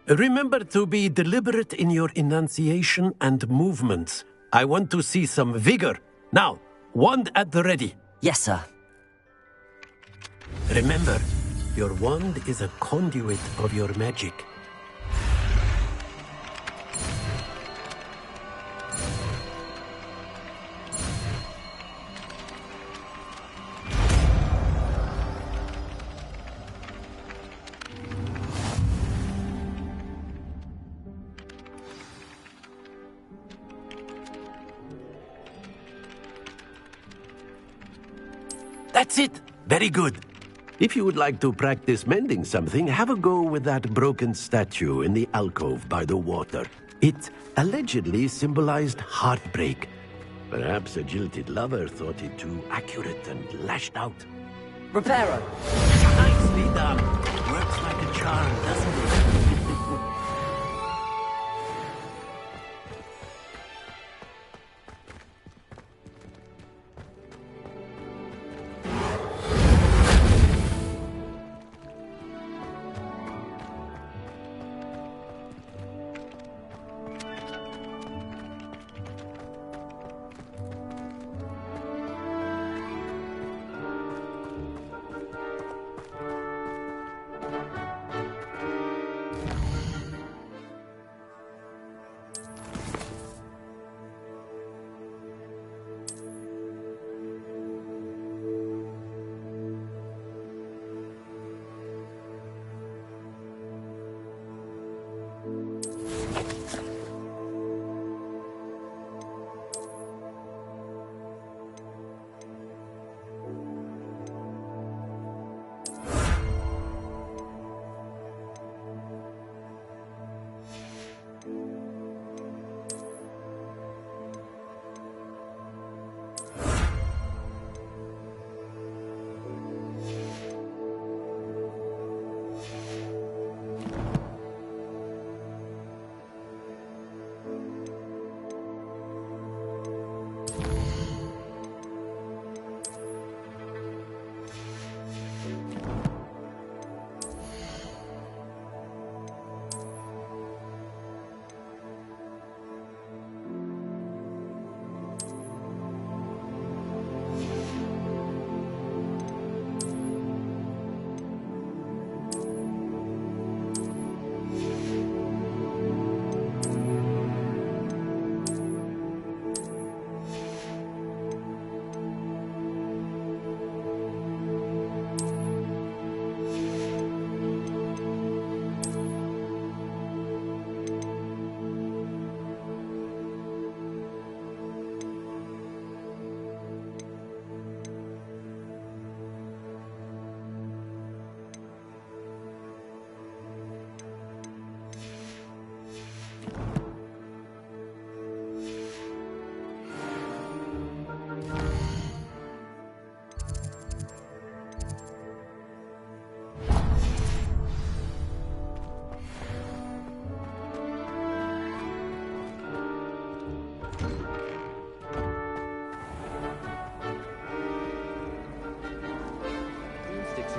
Remember to be deliberate in your enunciation and movements. I want to see some vigor. Now, wand at the ready. Yes, sir. Remember, your wand is a conduit of your magic. That's it. Very good. If you would like to practice mending something, have a go with that broken statue in the alcove by the water. It allegedly symbolized heartbreak. Perhaps a jilted lover thought it too accurate and lashed out. Reparo! Nicely done. Works like a charm, doesn't it?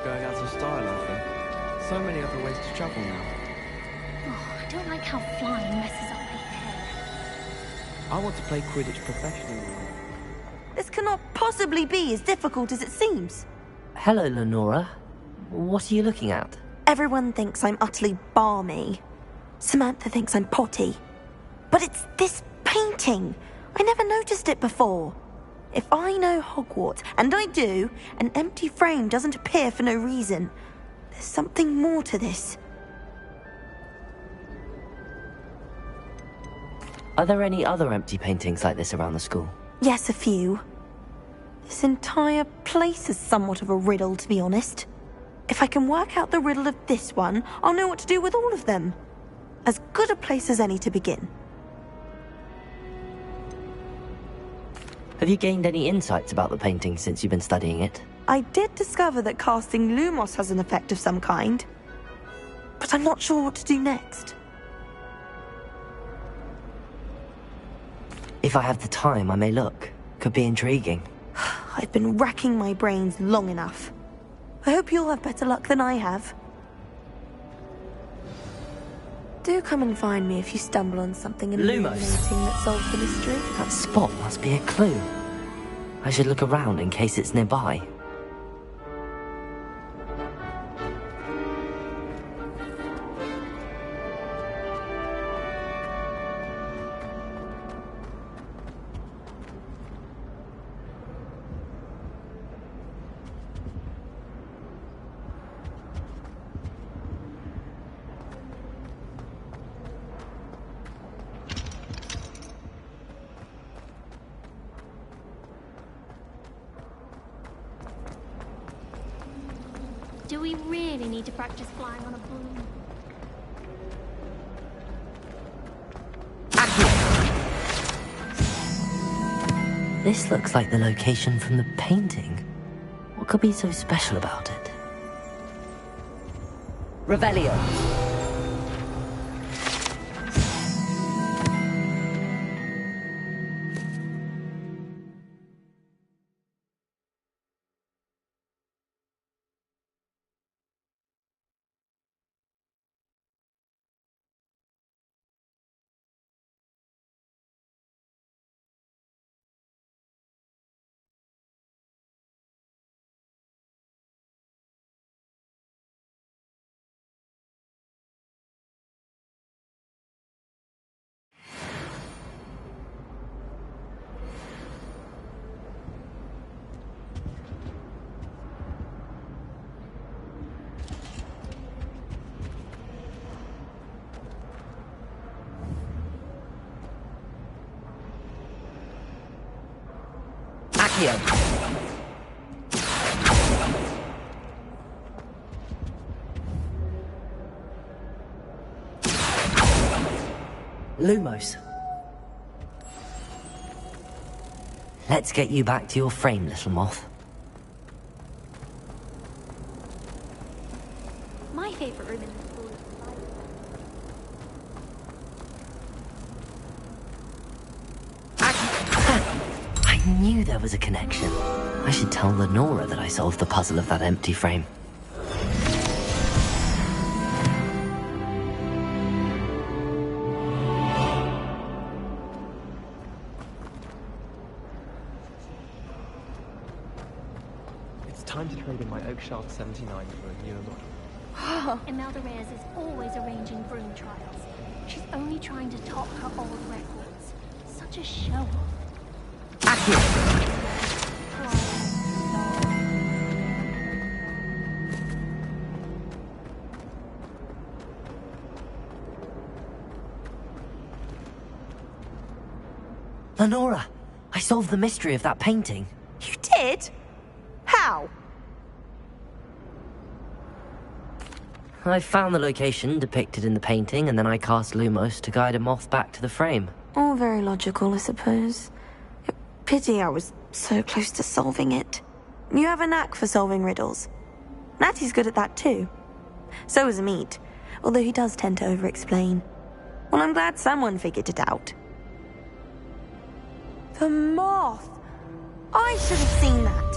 Going out of style, I think. So many other ways to travel now. Oh, I don't like how flying messes up my hair. I want to play Quidditch professionally. This cannot possibly be as difficult as it seems. Hello, Lenora. What are you looking at? Everyone thinks I'm utterly balmy. Samantha thinks I'm potty. But it's this painting! I never noticed it before. If I know Hogwarts, and I do, an empty frame doesn't appear for no reason. There's something more to this. Are there any other empty paintings like this around the school? Yes, a few. This entire place is somewhat of a riddle, to be honest. If I can work out the riddle of this one, I'll know what to do with all of them. As good a place as any to begin. Have you gained any insights about the painting since you've been studying it? I did discover that casting Lumos has an effect of some kind. But I'm not sure what to do next. If I have the time, I may look. Could be intriguing. I've been racking my brains long enough. I hope you'll have better luck than I have. Do come and find me if you stumble on something illuminating that solves the mystery. That spot must be a clue. I should look around in case it's nearby. Do we really need to practice flying on a balloon? This looks like the location from the painting. What could be so special about it? Revelio. Lumos. Let's get you back to your frame, little moth. My favorite room in the school is the library. I knew there was a connection. I should tell Lenora that I solved the puzzle of that empty frame. Time to trade in my Oakshaft 79 for a newer model. Imelda Reyes is always arranging broom trials. She's only trying to top her old records. Such a show-off. Lenora, I solved the mystery of that painting. You did? How? I found the location depicted in the painting, and then I cast Lumos to guide a moth back to the frame. All very logical, I suppose. Pity I was so close to solving it. You have a knack for solving riddles. Natty's good at that too. So is Amit, although he does tend to over-explain. Well, I'm glad someone figured it out. The moth! I should have seen that.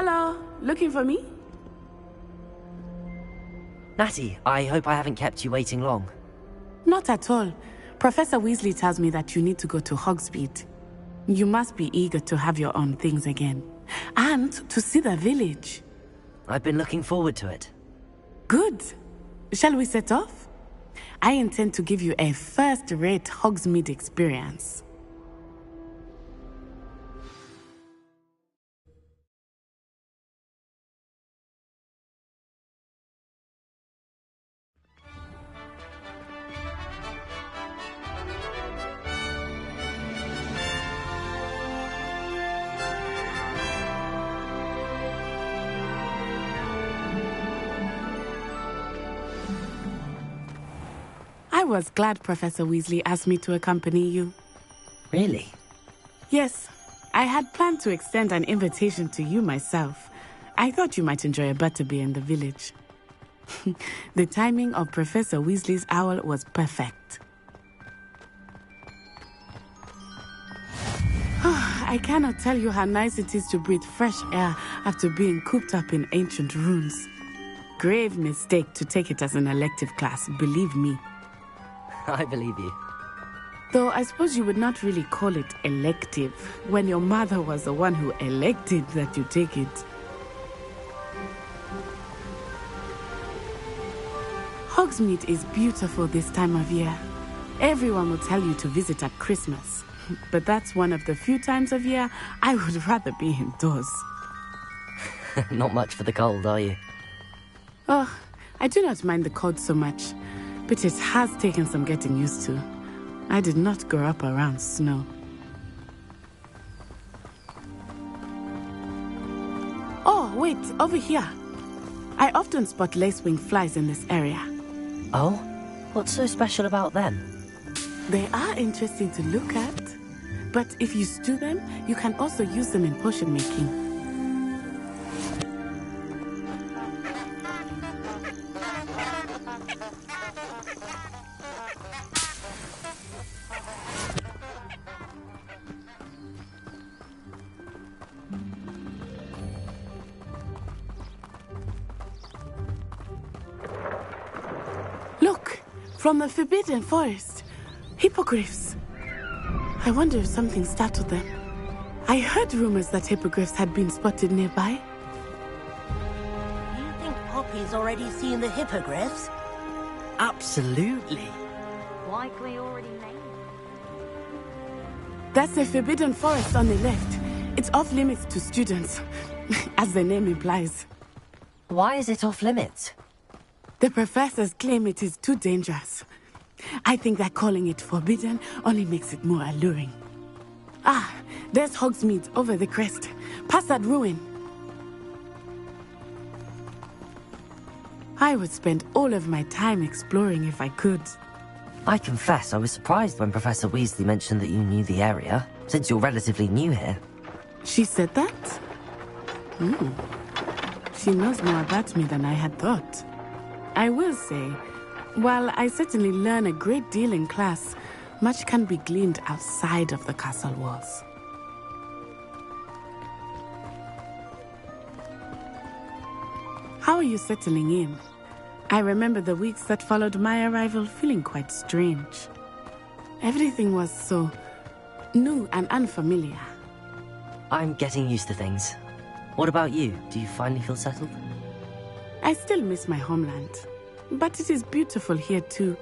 Hello, looking for me? Natty, I hope I haven't kept you waiting long. Not at all. Professor Weasley tells me that you need to go to Hogsmeade. You must be eager to have your own things again. And to see the village. I've been looking forward to it. Good. Shall we set off? I intend to give you a first-rate Hogsmeade experience. I was glad Professor Weasley asked me to accompany you. Really? Yes. I had planned to extend an invitation to you myself. I thought you might enjoy a butterbeer in the village. The timing of Professor Weasley's owl was perfect. I cannot tell you how nice it is to breathe fresh air after being cooped up in ancient ruins. Grave mistake to take it as an elective class, believe me. I believe you. Though I suppose you would not really call it elective when your mother was the one who elected that you take it. Hogsmeade is beautiful this time of year. Everyone will tell you to visit at Christmas. But that's one of the few times of year I would rather be indoors. Not much for the cold, are you? Oh, I do not mind the cold so much. But it has taken some getting used to. I did not grow up around snow. Oh, wait, over here. I often spot lacewing flies in this area. Oh? What's so special about them? They are interesting to look at. But if you stew them, you can also use them in potion making. Look, from the Forbidden Forest. Hippogriffs. I wonder if something startled them. I heard rumors that hippogriffs had been spotted nearby. You think Poppy's already seen the hippogriffs? Absolutely. Likely already named. That's the Forbidden Forest on the left. It's off limits to students, as the name implies. Why is it off limits? The professors claim it is too dangerous. I think that calling it forbidden only makes it more alluring. Ah, there's Hogsmeade over the crest. Past that ruin. I would spend all of my time exploring if I could. I confess I was surprised when Professor Weasley mentioned that you knew the area, since you're relatively new here. She said that? She knows more about me than I had thought. I will say, while I certainly learn a great deal in class, much can be gleaned outside of the castle walls. How are you settling in? I remember the weeks that followed my arrival feeling quite strange. Everything was so new and unfamiliar. I'm getting used to things. What about you? Do you finally feel settled? I still miss my homeland, but it is beautiful here too.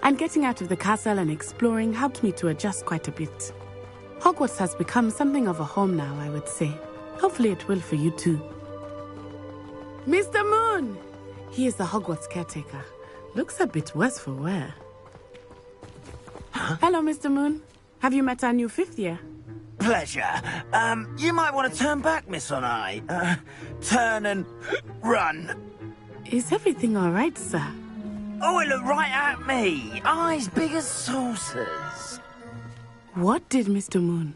And getting out of the castle and exploring helped me to adjust quite a bit. Hogwarts has become something of a home now, I would say. Hopefully it will for you too. Mr. Moon! He is the Hogwarts caretaker. Looks a bit worse for wear. Hello, Mr. Moon. Have you met our new fifth year? Pleasure. You might want to turn back, Miss Onai. Turn and run. Is everything all right, sir? Oh, it looked right at me. Eyes big as saucers. What did Mr. Moon?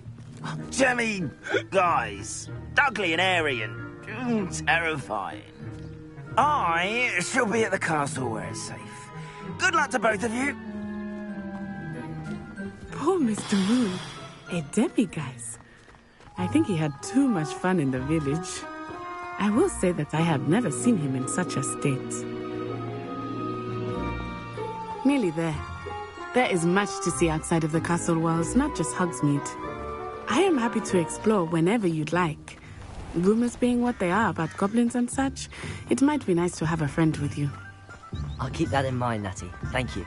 Jemmy, guys. Ugly and airy and terrifying. I shall be at the castle where it's safe. Good luck to both of you. Poor Mr. Moon. A demiguise. I think he had too much fun in the village. I will say that I have never seen him in such a state. Nearly there. There is much to see outside of the castle walls, not just Hogsmeade. I am happy to explore whenever you'd like. Rumors being what they are about goblins and such, it might be nice to have a friend with you. I'll keep that in mind, Natty. Thank you.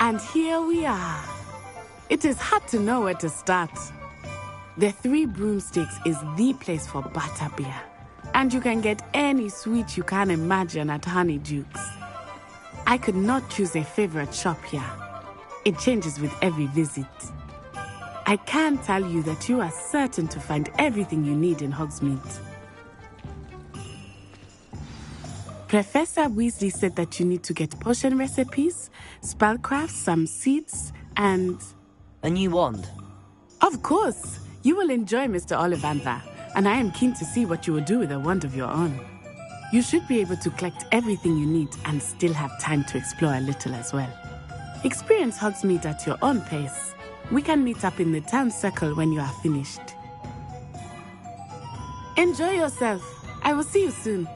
And here we are. It is hard to know where to start. The Three Broomsticks is the place for butterbeer. And you can get any sweet you can imagine at Honeyduke's. I could not choose a favorite shop here. It changes with every visit. I can tell you that you are certain to find everything you need in Hogsmeade. Professor Weasley said that you need to get potion recipes, spellcrafts, some seeds, and... a new wand? Of course! You will enjoy Mr. Ollivander, and I am keen to see what you will do with a wand of your own. You should be able to collect everything you need and still have time to explore a little as well. Experience Hogsmeade at your own pace. We can meet up in the town circle when you are finished. Enjoy yourself. I will see you soon.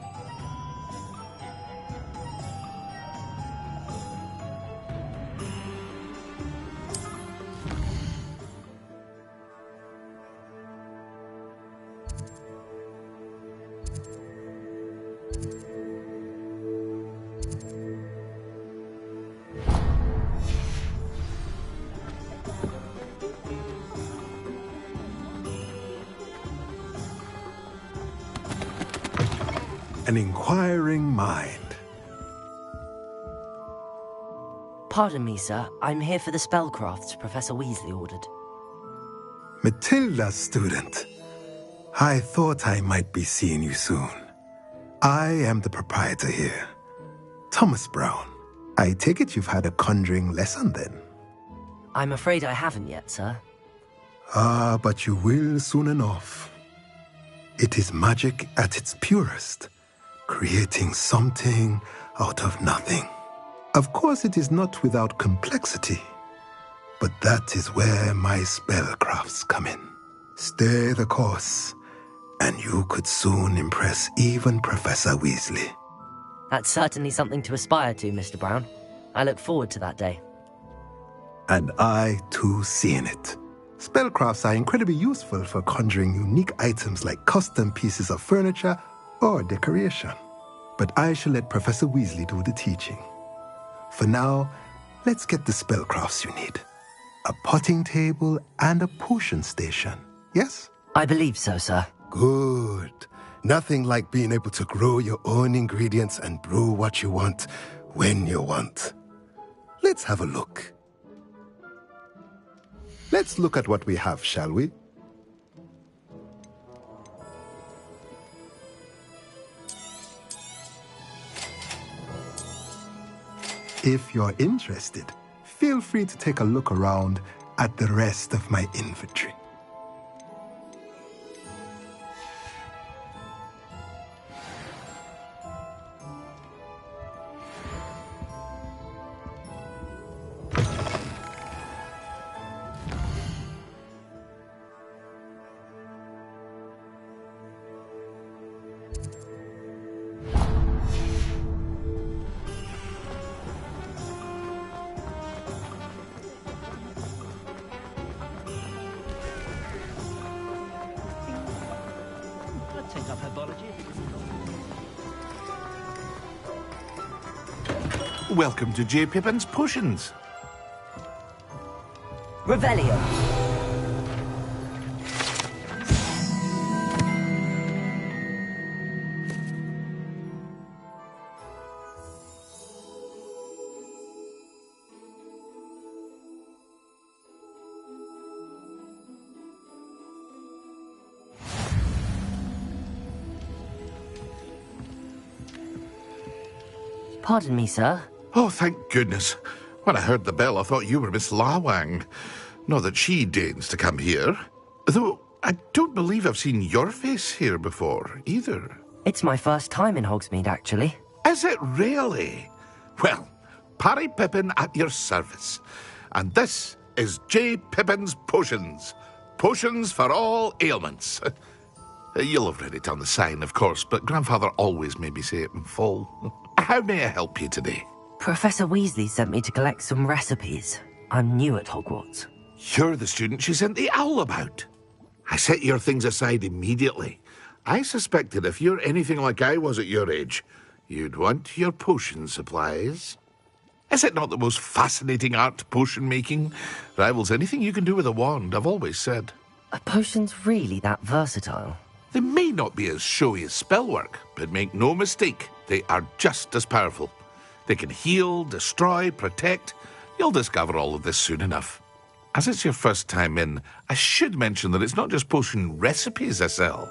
An inquiring mind. Pardon me, sir. I'm here for the spellcrafts Professor Weasley ordered. Matilda, student. I thought I might be seeing you soon. I am the proprietor here, Thomas Brown. I take it you've had a conjuring lesson then? I'm afraid I haven't yet, sir. Ah, but you will soon enough. It is magic at its purest, creating something out of nothing. Of course, it is not without complexity, but that is where my spellcrafts come in. Stay the course, and you could soon impress even Professor Weasley. That's certainly something to aspire to, Mr. Brown. I look forward to that day. And I, too, see in it. Spellcrafts are incredibly useful for conjuring unique items like custom pieces of furniture or decoration. But I shall let Professor Weasley do the teaching. For now, let's get the spellcrafts you need. A potting table and a potion station, yes? I believe so, sir. Good. Nothing like being able to grow your own ingredients and brew what you want when you want. Let's have a look. Let's look at what we have, shall we? If you're interested, feel free to take a look around at the rest of my inventory. Welcome to J. Pippin's Potions. Revelio. Pardon me, sir. Oh, thank goodness. When I heard the bell, I thought you were Miss Lawang. Not that she deigns to come here. Though, I don't believe I've seen your face here before, either. It's my first time in Hogsmeade, actually. Is it really? Well, Parry Pippin at your service. And this is J. Pippin's Potions. Potions for all ailments. You'll have read it on the sign, of course, but Grandfather always made me say it in full. How may I help you today? Professor Weasley sent me to collect some recipes. I'm new at Hogwarts. You're the student she sent the owl about. I set your things aside immediately. I suspected if you're anything like I was at your age, you'd want your potion supplies. Is it not the most fascinating art, potion making? Rivals anything you can do with a wand, I've always said. Are potions really that versatile? They may not be as showy as spellwork, but make no mistake, they are just as powerful. They can heal, destroy, protect. You'll discover all of this soon enough. As it's your first time in, I should mention that it's not just potion recipes I sell.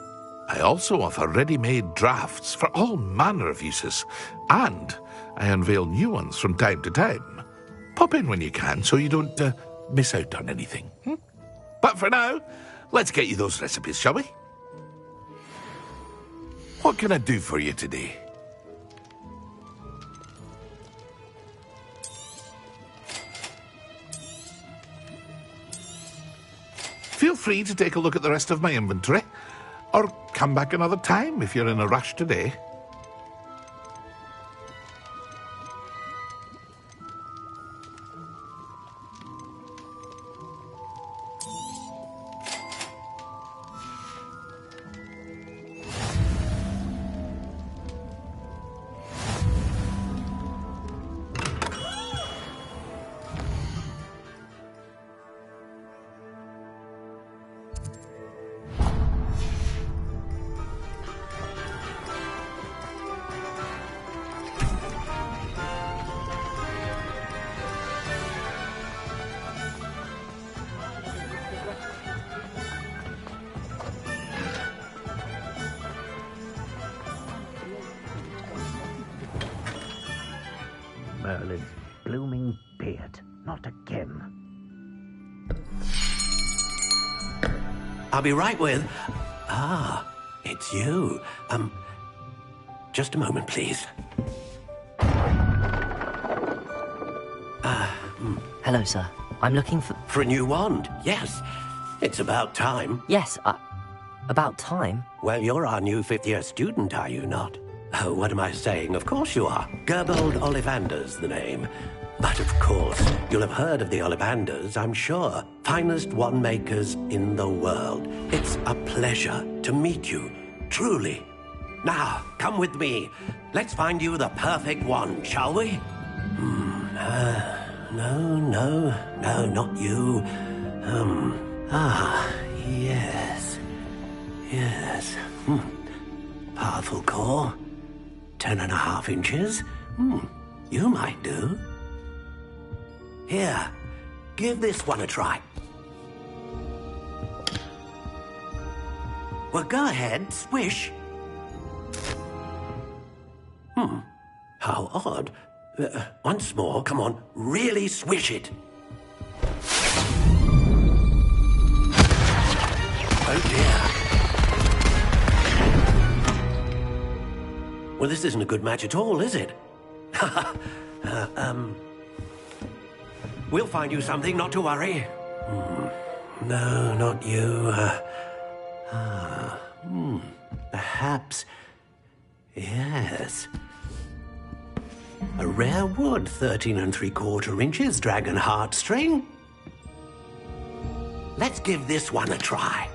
I also offer ready-made drafts for all manner of uses, and I unveil new ones from time to time. Pop in when you can so you don't miss out on anything. But for now, let's get you those recipes, shall we? What can I do for you today? Feel free to take a look at the rest of my inventory, or come back another time if you're in a rush today. Merlin's blooming beard. Not again. I'll be right with... Ah, it's you. Just a moment, please. Hello, sir. I'm looking for... For a new wand, yes. It's about time. Yes, about time? Well, you're our new fifth-year student, are you not? Oh, what am I saying? Of course you are. Gerbold Ollivander's the name. But of course, you'll have heard of the Ollivanders, I'm sure. Finest wand makers in the world. It's a pleasure to meet you, truly. Now, come with me. Let's find you the perfect wand, shall we? No, not you. Yes. Powerful core. 10.5 inches. You might do. Here, give this one a try. Well, go ahead, swish. How odd. Once more, come on, really swish it. Oh dear. Well, this isn't a good match at all, is it? We'll find you something, not to worry. No, not you. Perhaps... Yes. A rare wood, 13 3/4 inches, dragon heartstring. Let's give this one a try.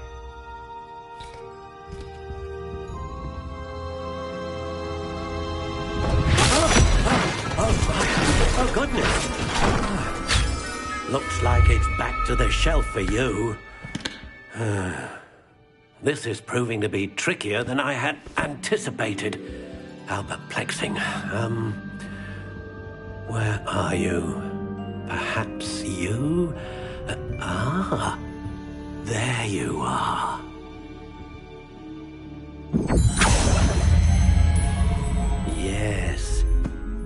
Oh, goodness. Looks like it's back to the shelf for you. This is proving to be trickier than I had anticipated. How perplexing. Where are you? Perhaps you? There you are. Yes,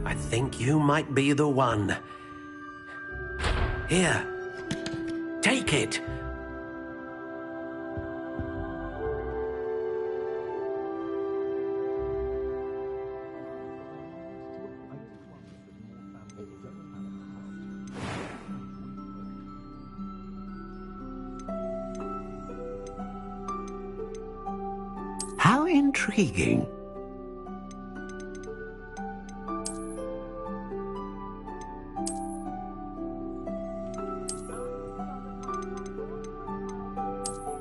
I think you might be the one. Here, take it. intriguing.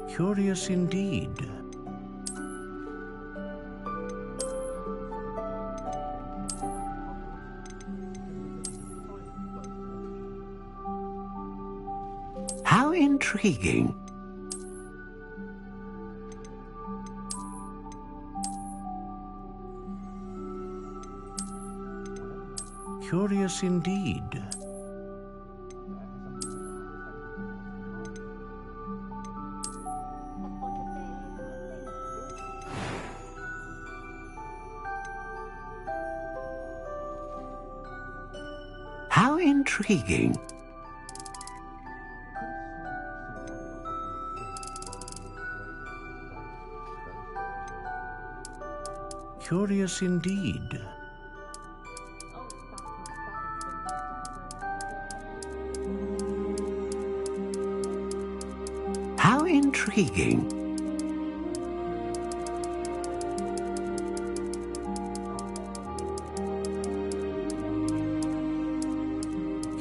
Curious indeed. How intriguing. Curious indeed. How intriguing. Curious indeed. How intriguing.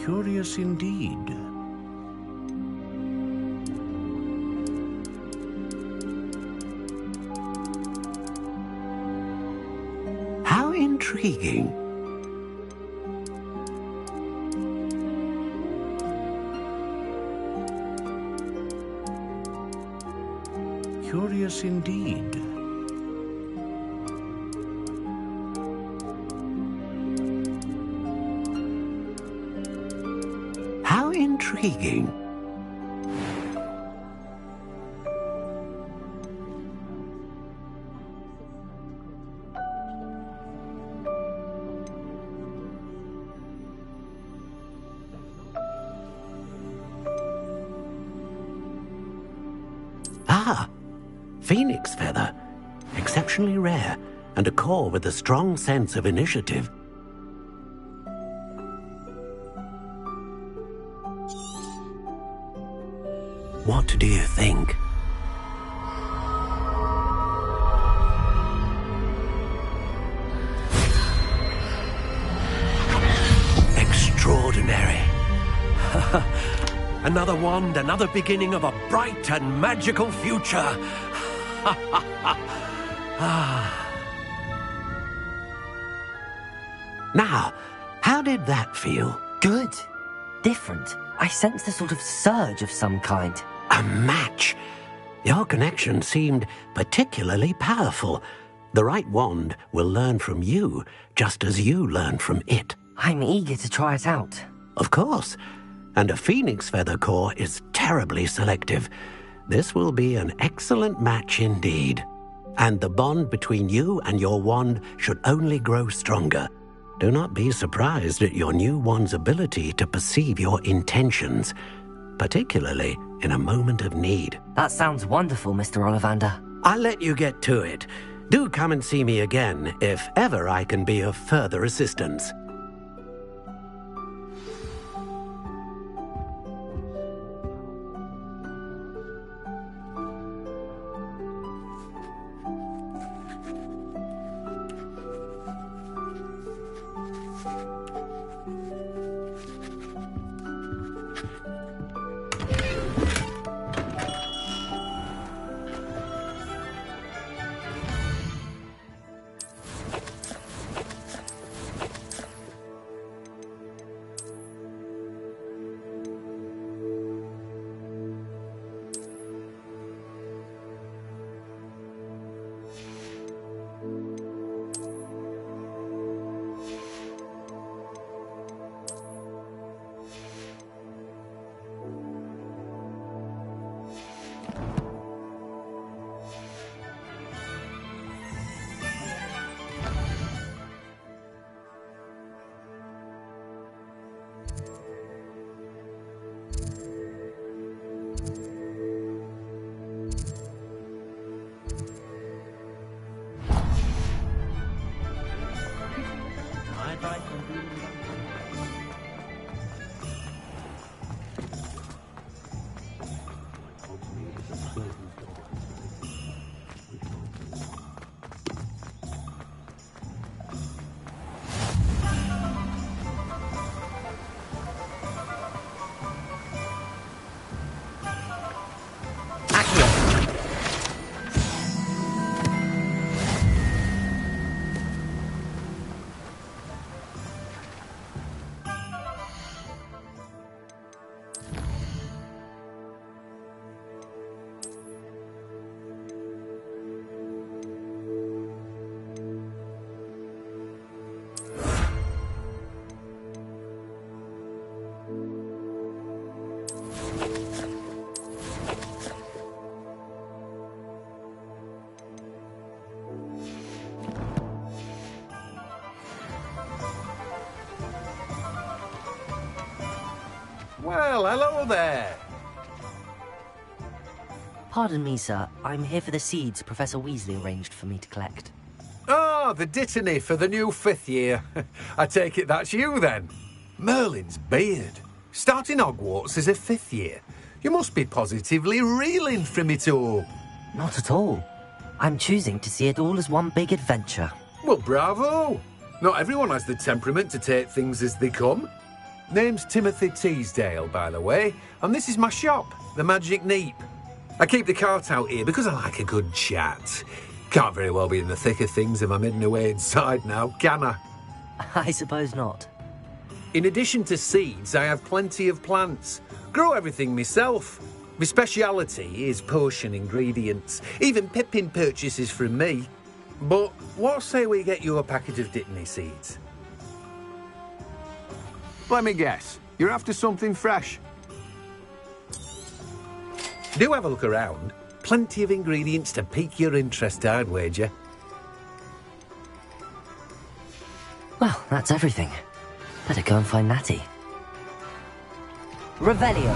Curious indeed. How intriguing. Curious indeed. How intriguing. Ah, phoenix feather. Exceptionally rare, and a core with a strong sense of initiative. What do you think? Extraordinary. Another wand, another beginning of a bright and magical future. Now, how did that feel? Good. Different. I sensed a sort of surge of some kind. A match. Your connection seemed particularly powerful. The right wand will learn from you, just as you learn from it. I'm eager to try it out. Of course. And a phoenix feather core is terribly selective. This will be an excellent match indeed. And the bond between you and your wand should only grow stronger. Do not be surprised at your new wand's ability to perceive your intentions, particularly in a moment of need. That sounds wonderful, Mr. Ollivander. I'll let you get to it. Do come and see me again if ever I can be of further assistance. Well, hello there. Pardon me, sir. I'm here for the seeds Professor Weasley arranged for me to collect. Ah, the dittany for the new 5th year. I take it that's you, then. Merlin's beard. Starting Hogwarts as a 5th year. You must be positively reeling from it all. Not at all. I'm choosing to see it all as one big adventure. Well, bravo. Not everyone has the temperament to take things as they come. Name's Timothy Teasdale, by the way, and this is my shop, the Magic Neep. I keep the cart out here because I like a good chat. Can't very well be in the thick of things if I'm hidden away inside now, can I? I suppose not. In addition to seeds, I have plenty of plants. Grow everything myself. My speciality is potion ingredients. Even Pippin purchases from me. But what say we get you a packet of dittany seeds? Let me guess. You're after something fresh. Do have a look around. Plenty of ingredients to pique your interest, I'd wager. Well, that's everything. Better go and find Natty. Revelio.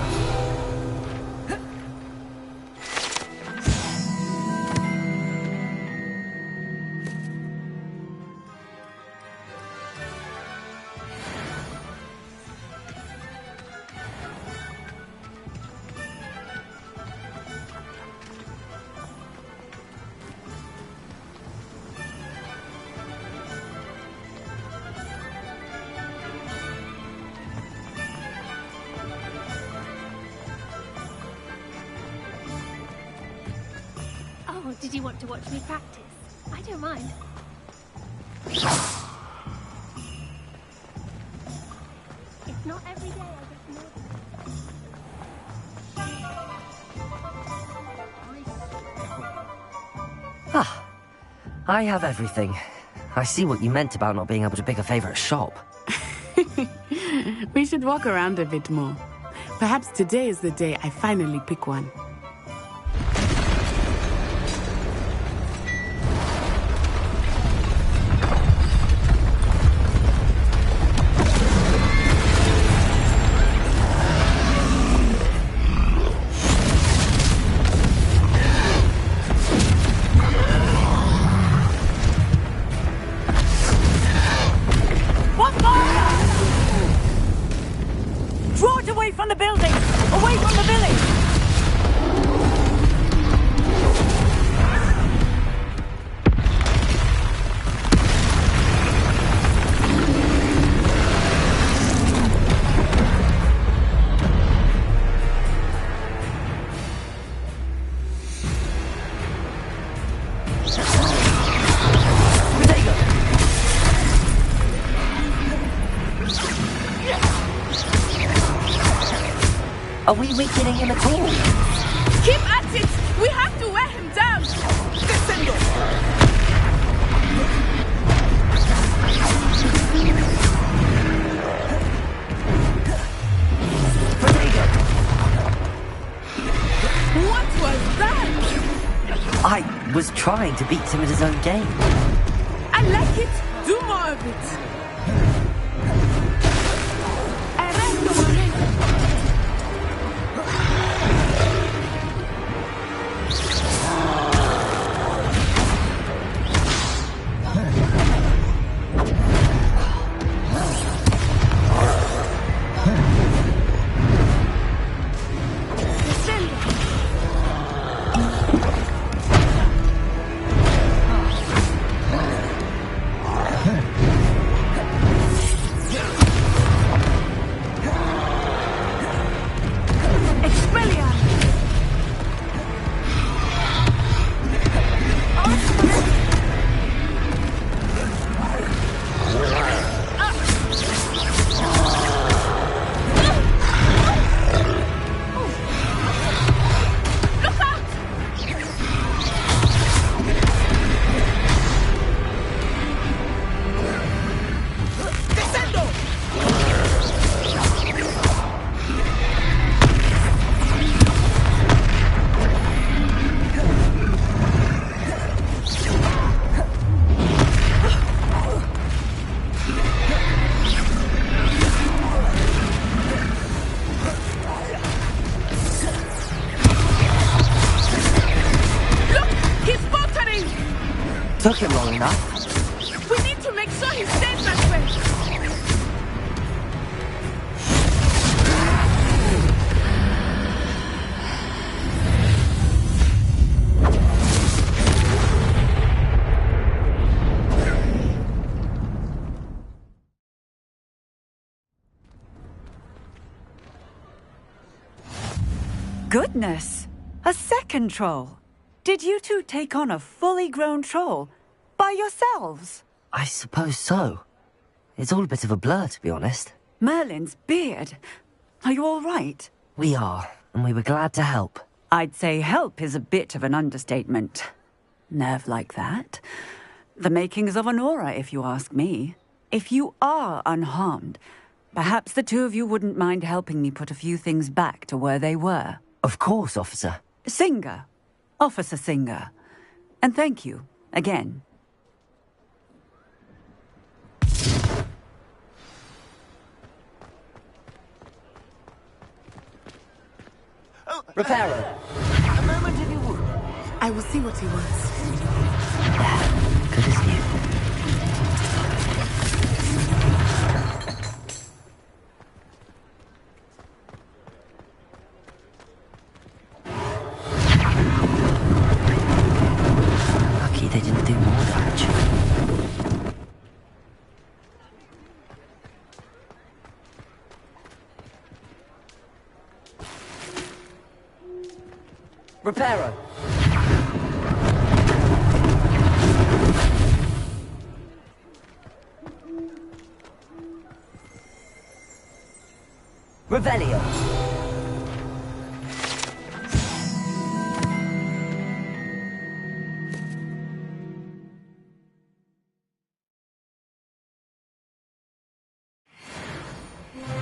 Oh, did you want to watch me practice? I don't mind. It's not every day I get to know Ah, I have everything. I see what you meant about not being able to pick a favourite shop. We should walk around a bit more. Perhaps today is the day I finally pick one. Are we weakening him at all? Keep at it! We have to wear him down! Descendo! What was that? I was trying to beat him at his own game. I like it! Do more of it! Took him long enough. We need to make sure he stays that way. Goodness! A second troll! Did you two take on a fully grown troll? By yourselves? I suppose so. It's all a bit of a blur, to be honest. Merlin's beard. Are you all right? We are, and we were glad to help. I'd say help is a bit of an understatement. Nerve like that. The makings of an aura, if you ask me. If you are unharmed, perhaps the two of you wouldn't mind helping me put a few things back to where they were. Of course, officer. Singer. Officer Singer. And thank you, again. Reparo. A moment if you would. I will see what he wants. Good as new. Lucky they didn't do more damage. Reparo. Revelio.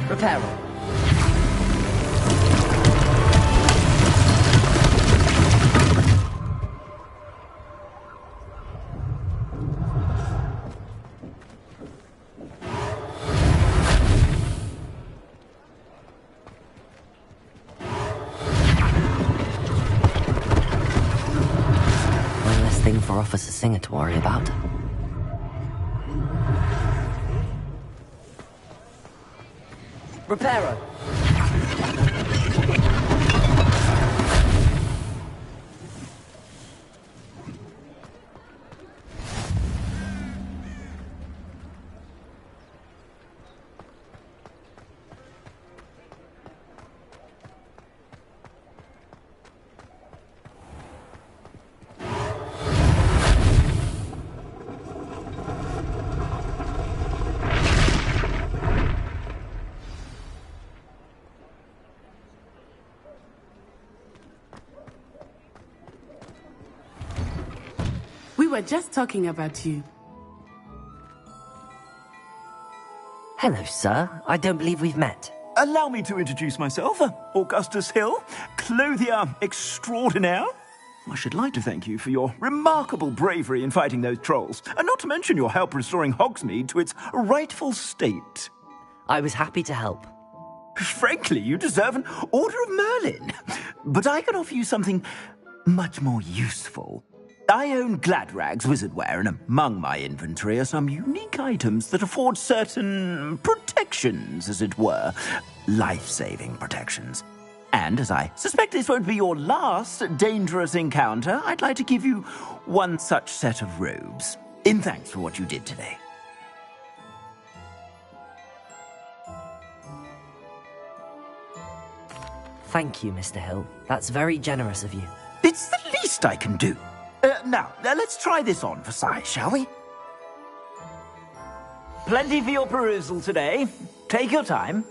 Reparo. One less thing for Officer Singer to worry about. Reparo. We were just talking about you. Hello, sir. I don't believe we've met. Allow me to introduce myself, Augustus Hill, clothier extraordinaire. I should like to thank you for your remarkable bravery in fighting those trolls, and not to mention your help restoring Hogsmeade to its rightful state. I was happy to help. Frankly, you deserve an Order of Merlin. But I can offer you something much more useful. I own Gladrag's wizardware, and among my inventory are some unique items that afford certain protections, as it were. Life-saving protections. And as I suspect this won't be your last dangerous encounter, I'd like to give you one such set of robes, in thanks for what you did today. Thank you, Mr. Hill. That's very generous of you. It's the least I can do. Now, let's try this on for size, shall we? Plenty for your perusal today. Take your time.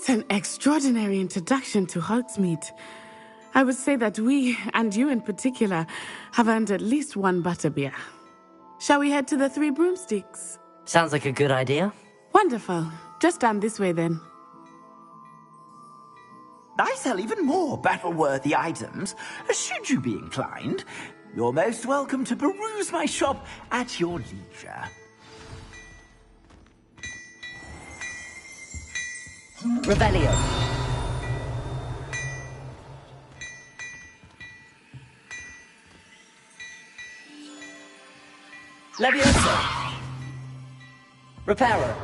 What an extraordinary introduction to Hogsmeade. I would say that we, and you in particular, have earned at least one butterbeer. Shall we head to the Three Broomsticks? Sounds like a good idea. Wonderful. Just down this way then. I sell even more battle-worthy items. Should you be inclined, you're most welcome to peruse my shop at your leisure. Revelio. Leviosa. Reparo.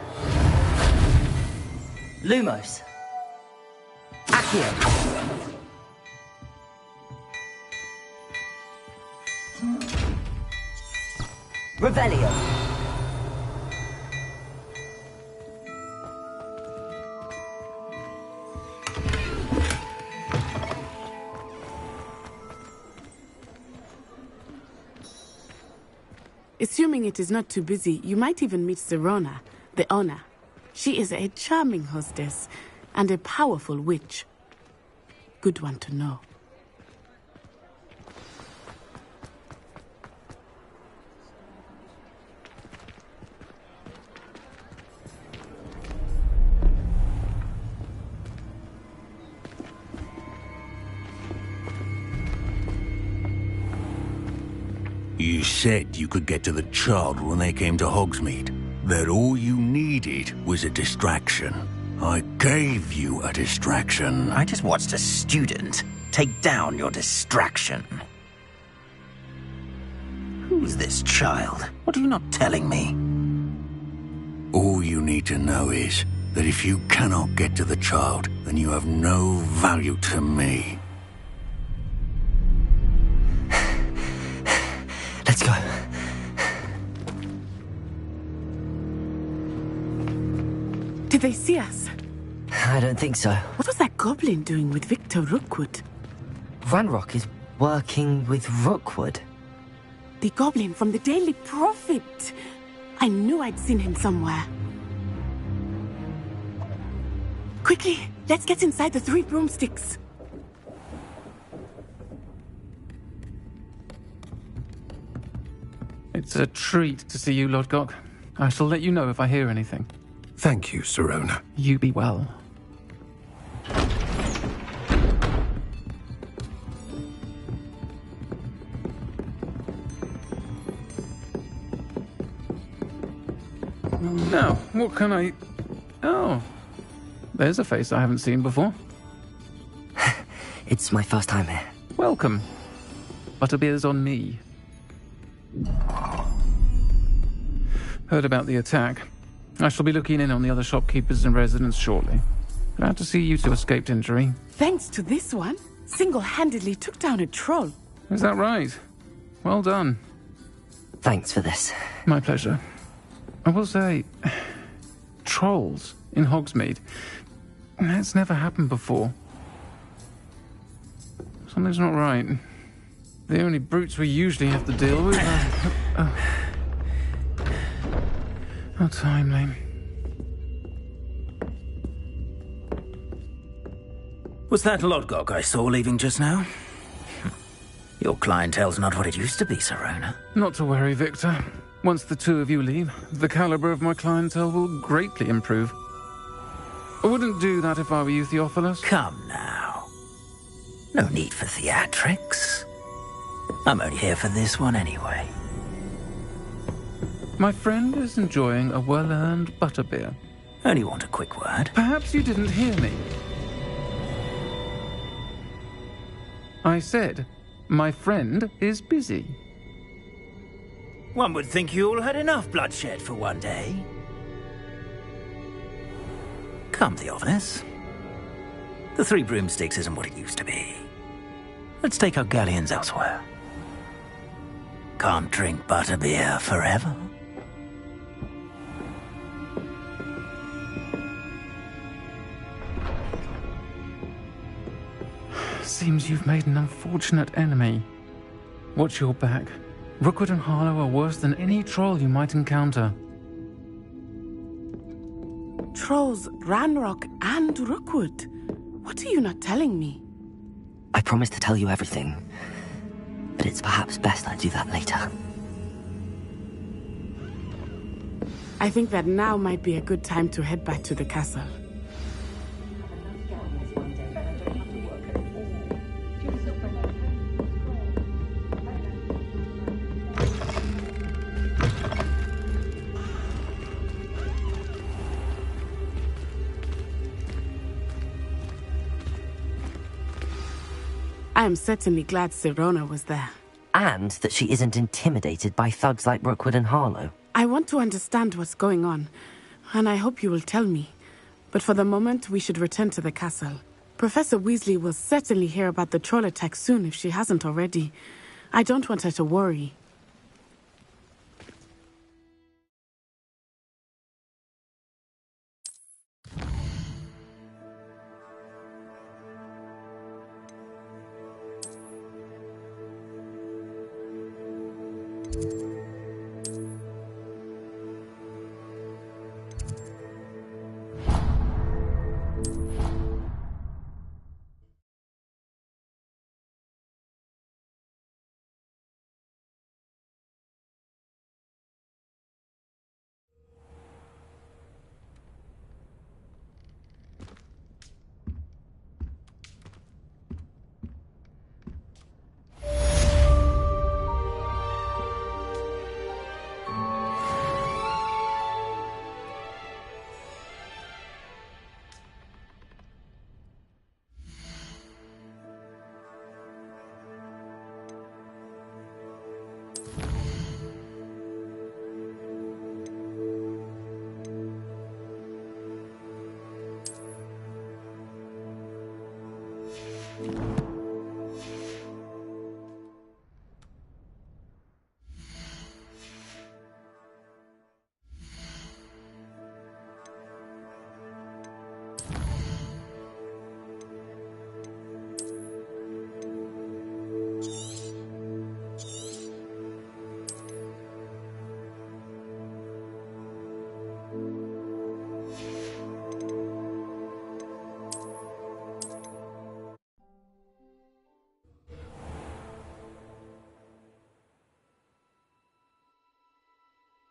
Lumos. Accio. Revelio. Assuming it is not too busy, you might even meet Sirona, the owner. She is a charming hostess and a powerful witch. Good one to know. You said you could get to the child when they came to Hogsmeade. That all you needed was a distraction. I gave you a distraction. I just watched a student take down your distraction. Who's this child? What are you not telling me? All you need to know is that if you cannot get to the child, then you have no value to me. Let's go. Did they see us? I don't think so. What was that goblin doing with Victor Rookwood? Ranrock is working with Rookwood. The goblin from the Daily Prophet. I knew I'd seen him somewhere. Quickly, let's get inside the Three Broomsticks. It's a treat to see you, Lodgok. I shall let you know if I hear anything. Thank you, Sirona. You be well. Now, what can I... Oh, there's a face I haven't seen before. It's my first time here. Welcome. Butterbeer's on me. Heard about the attack. I shall be looking in on the other shopkeepers and residents shortly. Glad to see you two escaped injury. Thanks to this one, single-handedly took down a troll. Is that right? Well done. Thanks for this. My pleasure. I will say, trolls in Hogsmeade. That's never happened before. Something's not right. The only brutes we usually have to deal with are... How timely. Was that Lodgok I saw leaving just now? Your clientele's not what it used to be, Sirona. Not to worry, Victor. Once the two of you leave, the caliber of my clientele will greatly improve. I wouldn't do that if I were you, Theophilus. Come now. No need for theatrics. I'm only here for this one anyway. My friend is enjoying a well-earned butterbeer. Only want a quick word. Perhaps you didn't hear me. I said, my friend is busy. One would think you all had enough bloodshed for one day. Come, Theophilus. The Three Broomsticks isn't what it used to be. Let's take our galleons elsewhere. Can't drink butterbeer forever. Seems you've made an unfortunate enemy. Watch your back. Rookwood and Harlow are worse than any troll you might encounter. Trolls, Ranrock, and Rookwood. What are you not telling me? I promised to tell you everything, but it's perhaps best I do that later. I think that now might be a good time to head back to the castle. I am certainly glad Sirona was there. And that she isn't intimidated by thugs like Rookwood and Harlow. I want to understand what's going on, and I hope you will tell me. But for the moment, we should return to the castle. Professor Weasley will certainly hear about the troll attack soon if she hasn't already. I don't want her to worry.